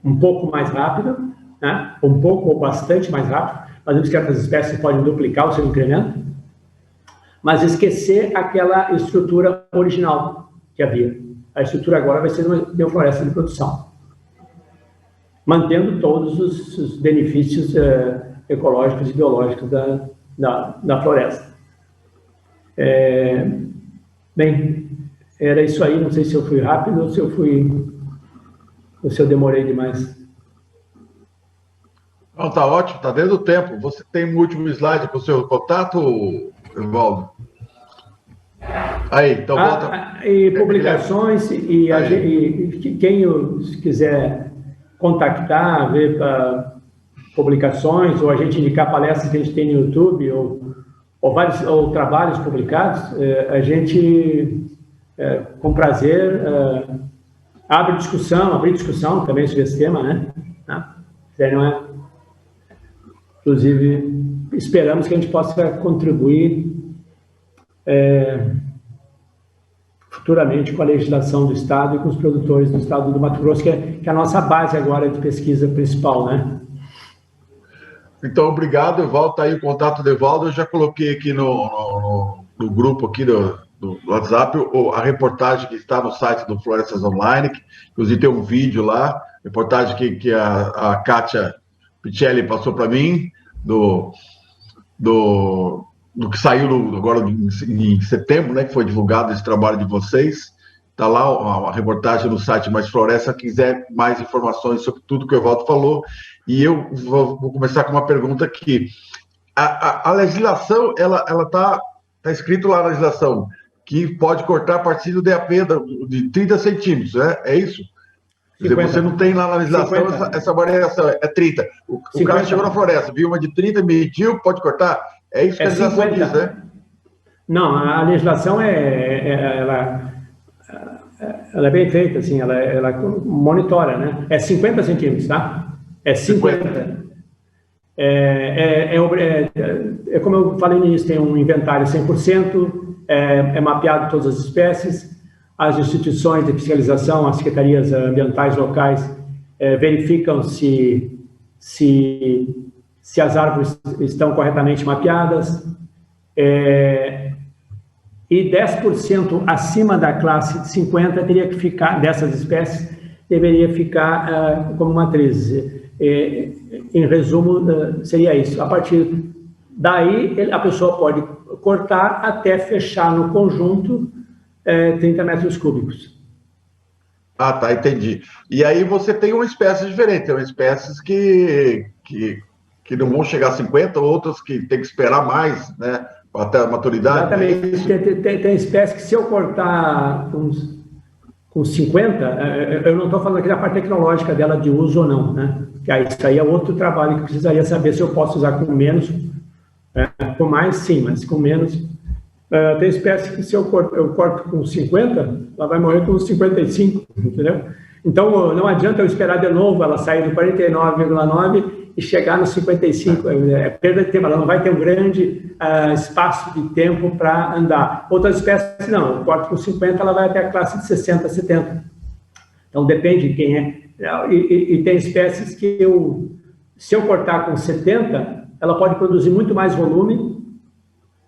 um pouco mais rápido, né? Um pouco ou bastante mais rápido. Nós vimos que essas espécies podem duplicar o seu incremento, mas esquecer aquela estrutura original que havia. A estrutura agora vai ser de uma floresta de produção, mantendo todos os benefícios ecológicos e biológicos da floresta. Bem, era isso aí. Não sei se eu fui rápido ou se eu demorei demais. Não, tá ótimo, tá dentro do tempo. Você tem um último slide com o seu contato, Evaldo? Aí, então volta. E publicações, quem quiser contactar, ver publicações, ou a gente indicar palestras que a gente tem no YouTube, ou trabalhos publicados, a gente, com prazer, abrir discussão também sobre esse tema, né? Inclusive, esperamos que a gente possa contribuir futuramente com a legislação do Estado e com os produtores do Estado do Mato Grosso, que é a nossa base agora de pesquisa principal, né? Então, obrigado, Evaldo. Tá aí o contato do Evaldo. Eu já coloquei aqui no grupo aqui do WhatsApp a reportagem que está no site do Florestas Online, que inclusive tem um vídeo lá, reportagem que a Kátia Pichelli passou para mim, do que saiu agora em setembro, né, que foi divulgado esse trabalho de vocês. Está lá a reportagem no site Mais Floresta, quiser mais informações sobre tudo que o Evaldo falou. E eu vou começar com uma pergunta aqui. A legislação, ela tá escrito lá na legislação que pode cortar a partir do DAP de 30 centímetros, né? É isso? Quer dizer, você não tem lá na legislação essa variação, é 30. O cara chegou na floresta, viu uma de 30, mediu, pode cortar? É isso que a legislação diz, né? Não, a legislação ela é bem feita, assim, ela monitora, né? É 50 centímetros, tá? É 50. É como eu falei no início, tem um inventário 100%, é mapeado todas as espécies, as instituições de fiscalização, as secretarias ambientais locais verificam se as árvores estão corretamente mapeadas, e 10% acima da classe de 50 teria que ficar, dessas espécies, deveria ficar como matriz. Em resumo, seria isso. A partir daí, a pessoa pode cortar até fechar no conjunto 30 metros cúbicos. Ah, tá, entendi. E aí você tem uma espécie diferente, tem espécies que não vão chegar a 50, outras que tem que esperar mais, né? Até a maturidade. Exatamente. Tem espécies que, se eu cortar com 50, eu não estou falando aqui da parte tecnológica dela de uso ou não, né? Isso aí é outro trabalho que eu precisaria saber se eu posso usar com menos, com mais sim, mas com menos. Tem espécies que, se eu corto com 50, ela vai morrer com 55, entendeu? Então, não adianta eu esperar de novo ela sair do 49,9 e chegar no 55, é perda de tempo, ela não vai ter um grande espaço de tempo para andar. Outras espécies, não, eu corto com 50, ela vai até a classe de 60, 70. Então, depende de quem é. E tem espécies que se eu cortar com 70, ela pode produzir muito mais volume,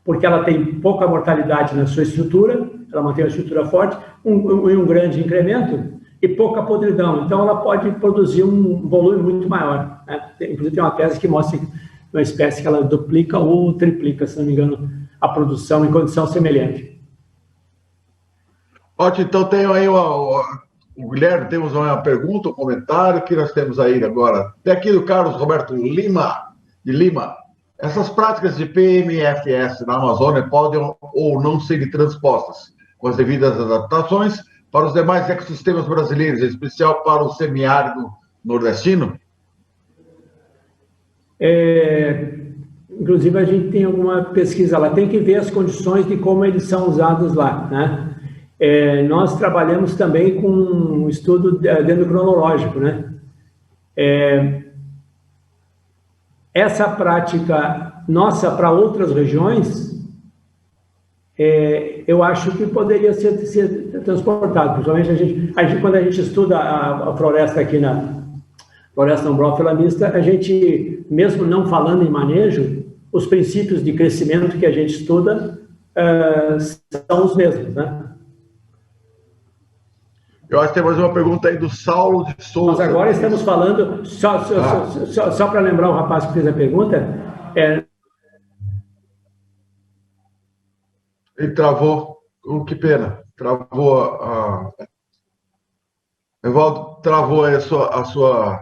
porque ela tem pouca mortalidade na sua estrutura, ela mantém uma estrutura forte, um grande incremento, e pouca podridão. Então, ela pode produzir um volume muito maior, né? Inclusive, tem uma tese que mostra que uma espécie que ela duplica ou triplica, se não me engano, a produção em condição semelhante. Ótimo, então tenho aí o Guilherme, temos uma pergunta, um comentário que nós temos aí agora. Tem aqui do Carlos Roberto Lima, de Lima. Essas práticas de PMFS na Amazônia podem ou não serem transpostas com as devidas adaptações para os demais ecossistemas brasileiros, em especial para o semiárido nordestino? Inclusive, a gente tem alguma pesquisa lá, tem que ver as condições de como eles são usados lá, né? Nós trabalhamos também com um estudo dendrocronológico, né? Essa prática nossa para outras regiões, eu acho que poderia ser transportado. Principalmente quando a gente estuda a floresta aqui na Floresta Umbrófila Mista, a gente, mesmo não falando em manejo, os princípios de crescimento que a gente estuda são os mesmos, né? Eu acho que tem mais uma pergunta aí do Saulo de Souza. Nós agora estamos falando, só para lembrar o rapaz que fez a pergunta, ele travou, que pena, travou Evaldo, travou aí a sua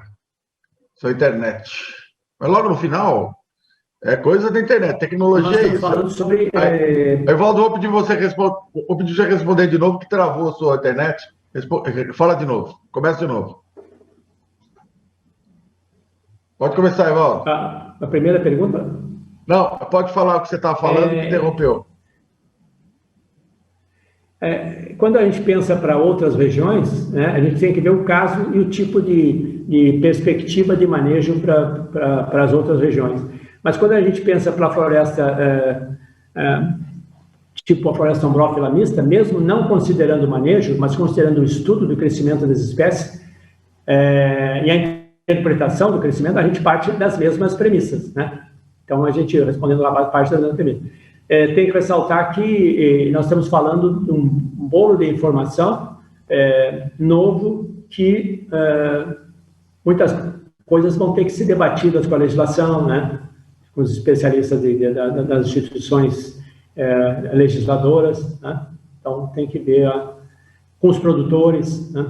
internet. Mas logo no final, é coisa da internet, tecnologia Nós é estamos isso. falando sobre... Evaldo, vou pedir você responder de novo, que travou a sua internet. Fala de novo, começa de novo. Pode começar, Evaldo. A primeira pergunta? Não, pode falar o que você estava falando, que interrompeu. Quando a gente pensa para outras regiões, né, a gente tem que ver o caso e o tipo de perspectiva de manejo para as outras regiões. Mas quando a gente pensa para a floresta, tipo a floresta ombrófila mista, mesmo não considerando o manejo, mas considerando o estudo do crescimento das espécies e a interpretação do crescimento, a gente parte das mesmas premissas, né? Então, a gente, respondendo a parte das mesmas premissas. Tem que ressaltar que nós estamos falando de um bolo de informação novo que muitas coisas vão ter que ser debatidas com a legislação, né? Com os especialistas das instituições legisladoras, né? Então, tem que ver com os produtores, né?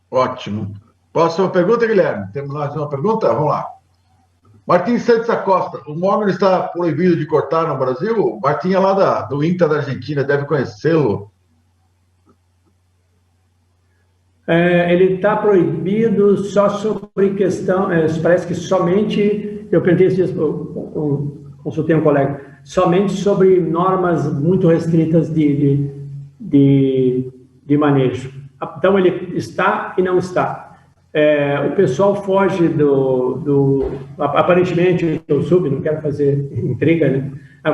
Ótimo. Próxima pergunta, Guilherme. Temos mais uma pergunta? Vamos lá. Martins Santos Acosta, o mogno está proibido de cortar no Brasil? Martim é lá do INTA da Argentina, deve conhecê-lo. Ele está proibido só sobre questão, parece que somente, eu perguntei esses dias, consultei um colega, somente sobre normas muito restritas de manejo. Então, ele está e não está. O pessoal foge aparentemente, eu soube, não quero fazer intriga, né?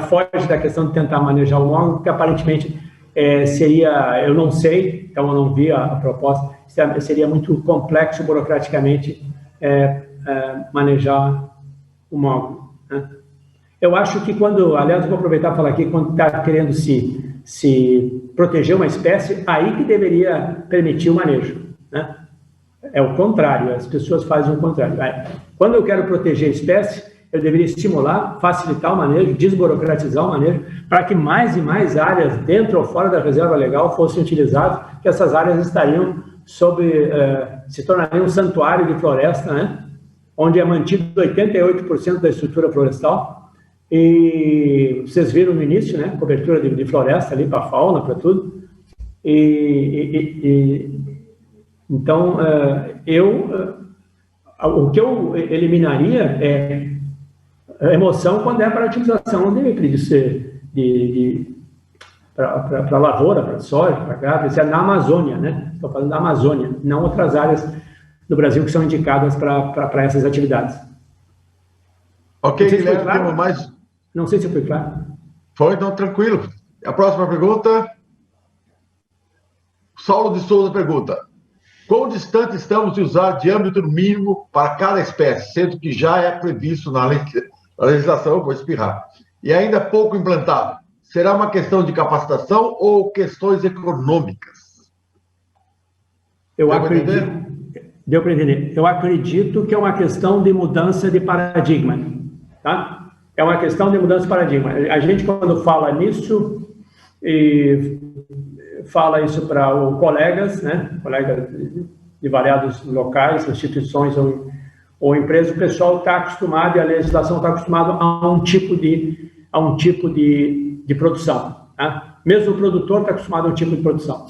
Foge da questão de tentar manejar o mogno, porque aparentemente seria, eu não sei, então eu não vi a proposta, seria muito complexo burocraticamente manejar o mogno, né? Eu acho que aliás, vou aproveitar e falar aqui, quando está querendo se proteger uma espécie, aí que deveria permitir o manejo, né? É o contrário, as pessoas fazem o contrário. Quando eu quero proteger a espécie, eu deveria estimular, facilitar o manejo, desburocratizar o manejo, para que mais e mais áreas, dentro ou fora da reserva legal, fossem utilizadas, que essas áreas estariam se tornariam um santuário de floresta, né? Onde é mantido 88% da estrutura florestal. E vocês viram no início, né? Cobertura de floresta ali, para a fauna, para tudo. Então, o que eu eliminaria é a emoção quando é para a utilização para lavoura, para soja, para gado, isso é na Amazônia, né? Estou falando da Amazônia, não outras áreas do Brasil que são indicadas para essas atividades. Ok, Guilherme, temos mais... Não sei se foi claro. Foi, então, tranquilo. A próxima pergunta... Saulo de Souza pergunta: quão distante estamos de usar diâmetro mínimo para cada espécie, sendo que já é previsto na legislação, eu vou espirrar, e ainda pouco implantado? Será uma questão de capacitação ou questões econômicas? Deu para entender. Eu acredito que é uma questão de mudança de paradigma, tá? É uma questão de mudança de paradigma. A gente, quando fala nisso, fala isso para colegas, né? Colegas de variados locais, instituições ou empresas, o pessoal está acostumado, e a legislação está acostumada a um tipo de produção, tá? Mesmo o produtor está acostumado a um tipo de produção.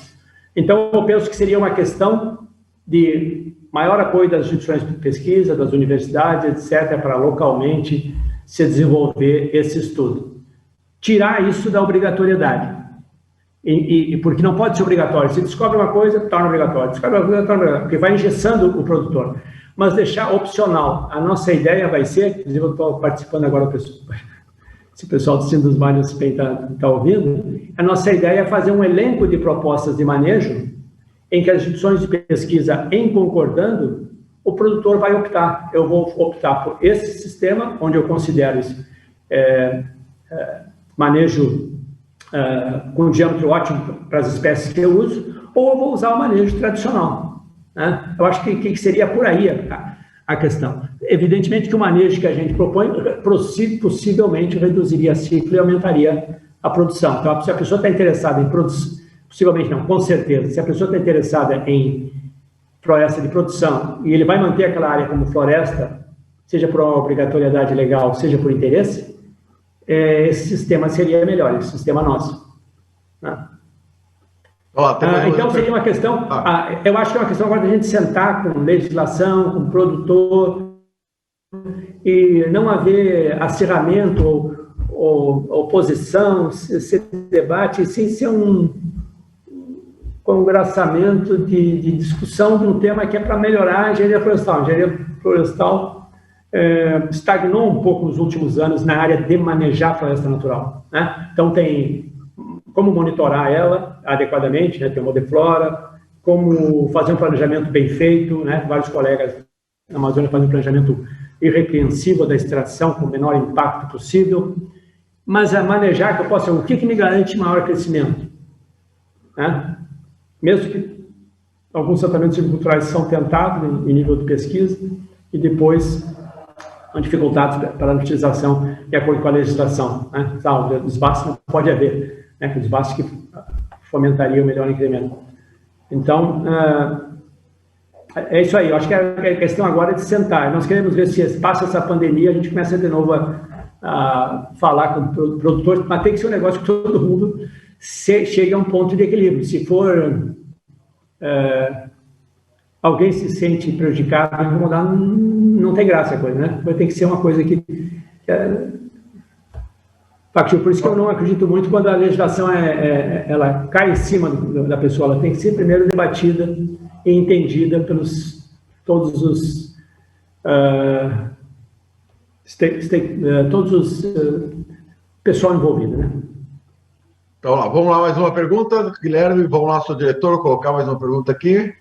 Então, eu penso que seria uma questão de maior apoio das instituições de pesquisa, das universidades, etc., para localmente se desenvolver esse estudo. Tirar isso da obrigatoriedade. Porque não pode ser obrigatório. Se descobre uma coisa, torna obrigatório. Descobre uma coisa, torna obrigatório. Porque vai engessando o produtor. Mas deixar opcional. A nossa ideia vai ser, inclusive eu estou participando agora, se o pessoal do Cine dos Vales está ouvindo, a nossa ideia é fazer um elenco de propostas de manejo em que as instituições de pesquisa, em concordando, o produtor vai optar. Eu vou optar por esse sistema, onde eu considero isso manejo com diâmetro ótimo para as espécies que eu uso, ou eu vou usar o manejo tradicional, né? Eu acho que seria por aí a questão. Evidentemente que o manejo que a gente propõe possivelmente reduziria ciclo e aumentaria a produção. Então, se a pessoa está interessada em produção, possivelmente não, com certeza, se a pessoa está interessada em floresta de produção e ele vai manter aquela área como floresta seja por uma obrigatoriedade legal, seja por interesse, esse sistema seria melhor, esse sistema nosso. Né? Então seria uma questão, eu acho que é uma questão agora da gente sentar com legislação, com produtor, e não haver acirramento ou oposição, ser debate, sem ser um congraçamento de discussão de um tema que é para melhorar a engenharia florestal. A engenharia florestal estagnou um pouco nos últimos anos na área de manejar a floresta natural. Né? Então tem como monitorar ela adequadamente, né? Tem o Modeflora, como fazer um planejamento bem feito, né? Vários colegas na Amazônia fazem um planejamento irrepreensível da extração com o menor impacto possível, mas a manejar que eu possa, o que me garante maior crescimento? Né? Mesmo que alguns tratamentos silviculturais são tentados em nível de pesquisa e depois são dificultados para a utilização de acordo com a legislação. Né? Desbaste não pode haver, né? Desbaste que fomentaria o melhor incremento. Então, é isso aí. Eu acho que a questão agora é de sentar. Nós queremos ver se passa essa pandemia, a gente começa de novo a falar com produtores, mas tem que ser um negócio que todo mundo chegue a um ponto de equilíbrio. Se for alguém se sente prejudicado, incomodado, não tem graça a coisa, né? Vai ter que ser uma coisa que por isso que eu não acredito muito quando a legislação ela cai em cima da pessoa. Ela tem que ser primeiro debatida e entendida pelos todos os pessoal envolvido, né? Então, vamos lá, mais uma pergunta, Guilherme. Vamos lá, seu diretor, vou colocar mais uma pergunta aqui,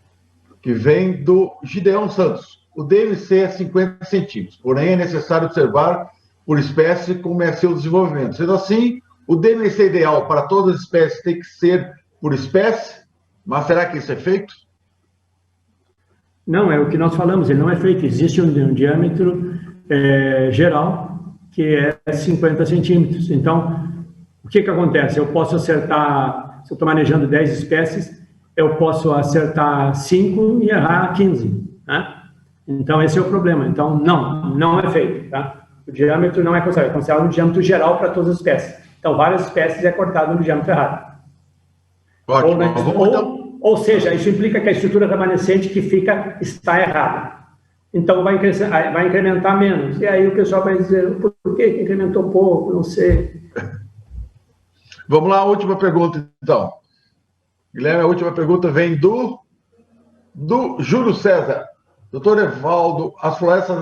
que vem do Gideon Santos. O DMC é 50 centímetros, porém é necessário observar por espécie como é seu desenvolvimento. Sendo assim, o DMC ideal para todas as espécies tem que ser por espécie, mas será que isso é feito? Não, é o que nós falamos, ele não é feito. Existe um diâmetro geral que é 50 centímetros. Então, o que acontece? Eu posso acertar, se eu estou manejando 10 espécies, eu posso acertar 5 e errar 15. Né? Então, esse é o problema. Então, não é feito. Tá? O diâmetro não é considerado, é considerado um diâmetro geral para todas as espécies. Então, várias espécies é cortado no diâmetro errado. Ótimo. Ou seja, isso implica que a estrutura remanescente que está errada. Então, vai incrementar menos. E aí o pessoal vai dizer, por que incrementou pouco? Não sei. Vamos lá, a última pergunta, então. Guilherme, a última pergunta vem do Júlio César. Doutor Evaldo, as florestas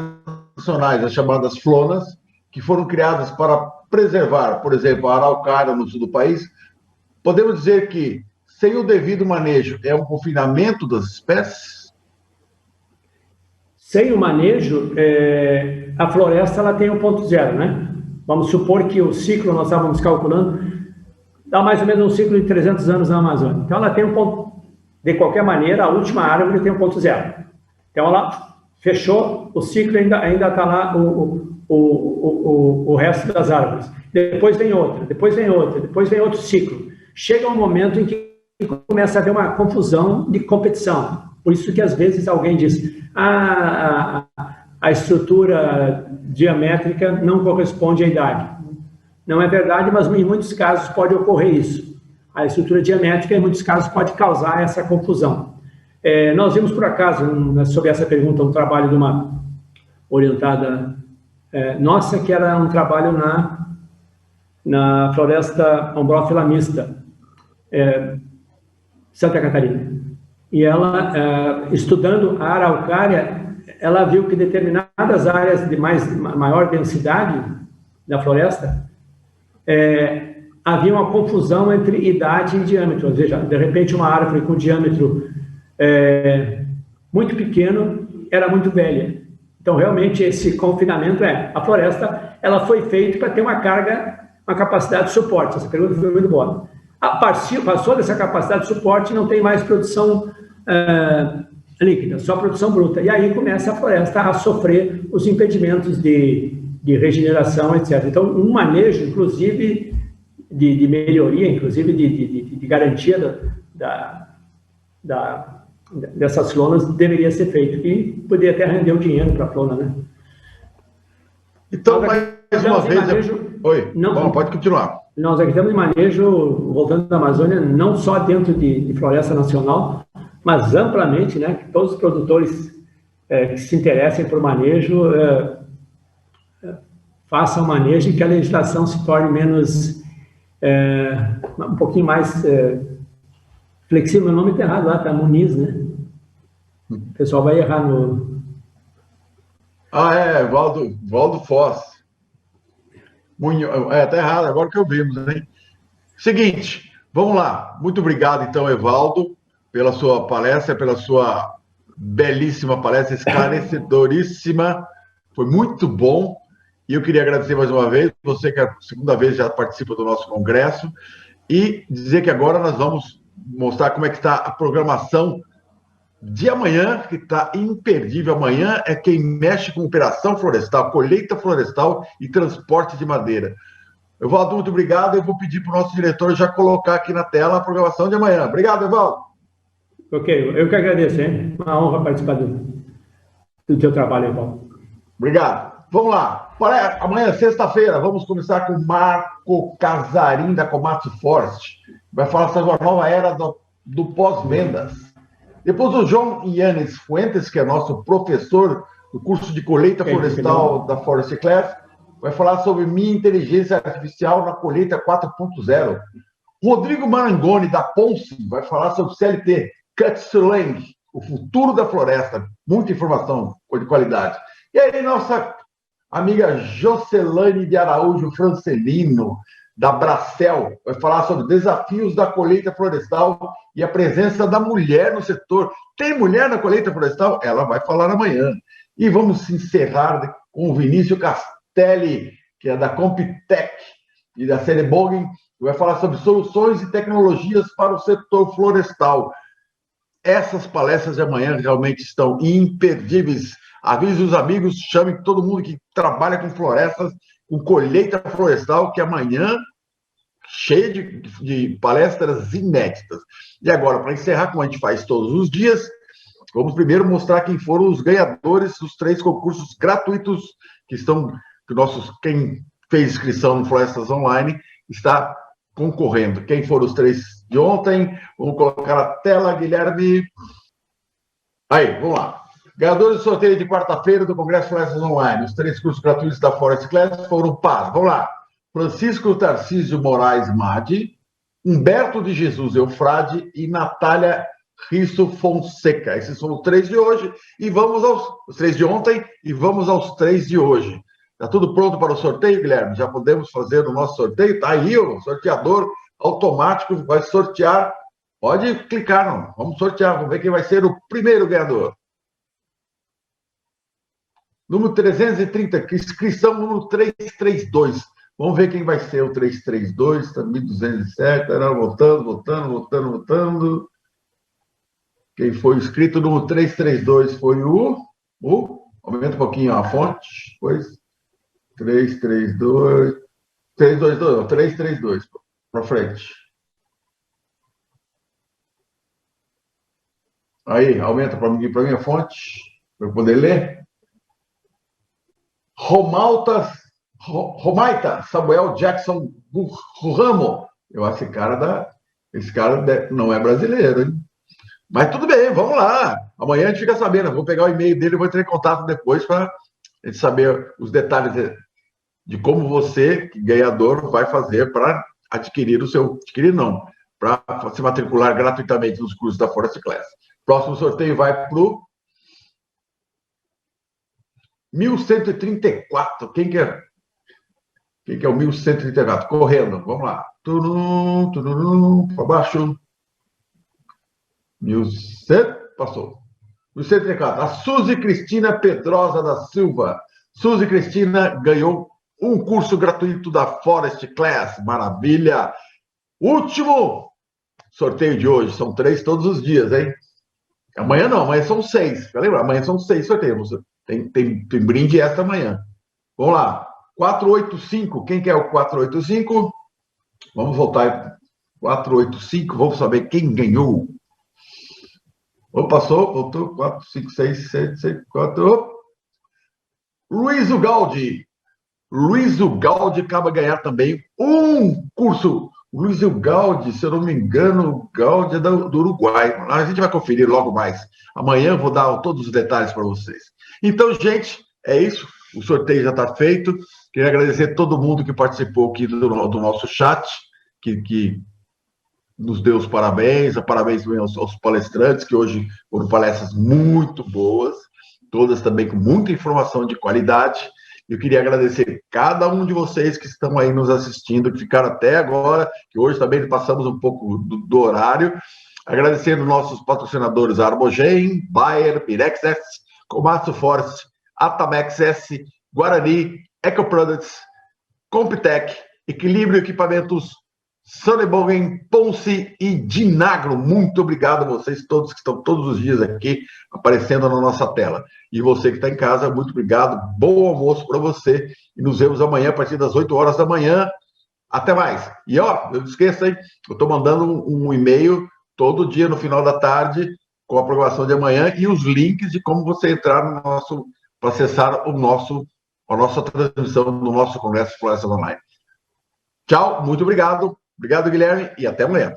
nacionais, as chamadas flonas, que foram criadas para preservar, por exemplo, a araucária no sul do país, podemos dizer que, sem o devido manejo, é um confinamento das espécies? Sem o manejo, a floresta ela tem um ponto zero, né? Vamos supor que o ciclo, nós estávamos calculando, dá mais ou menos um ciclo de 300 anos na Amazônia. Então, ela tem um ponto, de qualquer maneira, a última árvore tem um ponto zero. Então, ela fechou o ciclo, ainda está lá o resto das árvores. Depois vem outra, depois vem outra, depois vem outro ciclo. Chega um momento em que começa a haver uma confusão de competição. Por isso que, às vezes, alguém diz a estrutura diamétrica não corresponde à idade. Não é verdade, mas em muitos casos pode ocorrer isso. A estrutura diamétrica, em muitos casos, pode causar essa confusão. Nós vimos, por acaso, sobre essa pergunta, um trabalho de uma orientada nossa, que era um trabalho na floresta ombrófila mista, Santa Catarina. E ela, estudando a araucária, ela viu que determinadas áreas de maior densidade da floresta, havia uma confusão entre idade e diâmetro. Ou seja, de repente, uma árvore com diâmetro muito pequeno era muito velha. Então, realmente, esse confinamento a floresta, ela foi feita para ter uma carga, uma capacidade de suporte. Essa pergunta foi muito boa. Passou dessa capacidade de suporte, não tem mais produção líquida, só produção bruta. E aí começa a floresta a sofrer os impedimentos de regeneração, etc. Então, um manejo, inclusive, de melhoria, inclusive de garantia dessas flonas, deveria ser feito. E poderia até render o dinheiro para a flona, né? Então, Nós mais estamos uma em vez... manejo, Oi, não, bom, pode continuar. nós aqui estamos em manejo, voltando da Amazônia, não só dentro de floresta nacional, mas amplamente, né, que todos os produtores que se interessem por manejo façam manejo e que a legislação se torne menos, um pouquinho mais flexível. Meu nome está errado lá, está Muniz, né? O pessoal vai errar no... Ah, Valdo Foz. Tá errado, agora que eu vimos, hein? Seguinte, vamos lá. Muito obrigado, então, Evaldo, pela sua palestra, pela sua belíssima palestra, esclarecedoríssima. Foi muito bom. E eu queria agradecer mais uma vez, você que é a segunda vez já participa do nosso congresso, e dizer que agora nós vamos mostrar como é que está a programação de amanhã, que está imperdível. Amanhã é quem mexe com operação florestal, colheita florestal e transporte de madeira. Evaldo, muito obrigado. Eu vou pedir para o nosso diretor já colocar aqui na tela a programação de amanhã. Obrigado, Evaldo. Ok, eu que agradeço, hein? Uma honra participar do teu trabalho, Evaldo. Obrigado. Vamos lá. Amanhã, sexta-feira, vamos começar com o Marco Casarim, da Komatsu Forest. Vai falar sobre a nova era do pós-vendas. Depois o João Yannis Fuentes, que é nosso professor do curso de colheita florestal da Forest Class, vai falar sobre minha inteligência artificial na colheita 4.0. Rodrigo Marangoni, da Ponce, vai falar sobre CLT, Cutselang, o futuro da floresta. Muita informação de qualidade. E aí, nossa amiga Jocelane de Araújo Francelino, da Bracel, vai falar sobre desafios da colheita florestal e a presença da mulher no setor. Tem mulher na colheita florestal? Ela vai falar amanhã. E vamos encerrar com o Vinícius Castelli, que é da Compitec e da Celebogen, que vai falar sobre soluções e tecnologias para o setor florestal. Essas palestras de amanhã realmente estão imperdíveis. Avise os amigos, chame todo mundo que trabalha com florestas, com colheita florestal, que amanhã cheio de palestras inéditas. E agora, para encerrar, como a gente faz todos os dias, vamos primeiro mostrar quem foram os ganhadores dos 3 concursos gratuitos quem fez inscrição no Florestas Online está concorrendo. Quem foram os 3 de ontem? Vamos colocar na tela, Guilherme. Aí, vamos lá. Ganhadores do sorteio de quarta-feira do Congresso Florestas Online. Os 3 cursos gratuitos da Forest Class foram para, vamos lá, Francisco Tarcísio Moraes Madi, Humberto de Jesus Eufrade e Natália Risso Fonseca. Esses são os 3 de hoje, e vamos os 3 de ontem, e vamos aos 3 de hoje. Está tudo pronto para o sorteio, Guilherme? Já podemos fazer o nosso sorteio? Está aí o sorteador automático, vai sortear. Pode clicar, não. Vamos sortear, vamos ver quem vai ser o primeiro ganhador. Número 330, inscrição número 332. Vamos ver quem vai ser o 332, está 1.207, voltando. Quem foi inscrito no 332 foi aumenta um pouquinho a fonte, pois, 332, para frente. Aí, aumenta para mim a fonte, para eu poder ler. Romaita Samuel Jackson Ramo. Eu acho que esse cara não é brasileiro, hein? Mas tudo bem, vamos lá. Amanhã a gente fica sabendo. Eu vou pegar o e-mail dele e vou entrar em contato depois para a gente saber os detalhes de como você, ganhador, vai fazer para adquirir para se matricular gratuitamente nos cursos da Forest Class. Próximo sorteio vai para o 1134. Quem que é o 1134? Correndo, vamos lá. Para baixo. 1100, passou. 1134. A Suzy Cristina Pedrosa da Silva. Suzy Cristina ganhou um curso gratuito da Forest Class. Maravilha! Último sorteio de hoje. São 3 todos os dias, hein? Amanhã não, amanhã são 6. Lembra? Amanhã são 6 sorteios. Tem brinde esta manhã. Vamos lá. 485. Quem quer o 485? Vamos voltar. 485. Vamos saber quem ganhou. Passou. Voltou. 4, 5, 6, 7, 6, 4. Luiz Ugaldi. Luiz Ugaldi acaba de ganhar também um curso. O Luiz Ugaldi, se eu não me engano, o Ugaldi é do Uruguai. A gente vai conferir logo mais. Amanhã eu vou dar todos os detalhes para vocês. Então, gente, é isso. O sorteio já está feito. Queria agradecer a todo mundo que participou aqui do nosso chat, que nos deu os parabéns. Parabéns também aos palestrantes, que hoje foram palestras muito boas, todas também com muita informação de qualidade. Eu queria agradecer cada um de vocês que estão aí nos assistindo, que ficaram até agora, que hoje também passamos um pouco do horário. Agradecendo nossos patrocinadores Armogen, Bayer, Pirexes, Komatsu Force, Atamex S, Guarani, EcoProducts, Comptech, Equilíbrio Equipamentos, Sonnebogen, Ponce e Dinagro. Muito obrigado a vocês todos que estão todos os dias aqui aparecendo na nossa tela. E você que está em casa, muito obrigado. Bom almoço para você. E nos vemos amanhã a partir das 8 horas da manhã. Até mais. E ó, não esqueça, hein? Eu estou mandando um e-mail todo dia no final da tarde com a programação de amanhã e os links de como você entrar no nosso, para acessar a nossa transmissão no nosso Congresso Floresta Online. Tchau, muito obrigado. Obrigado, Guilherme, e até amanhã.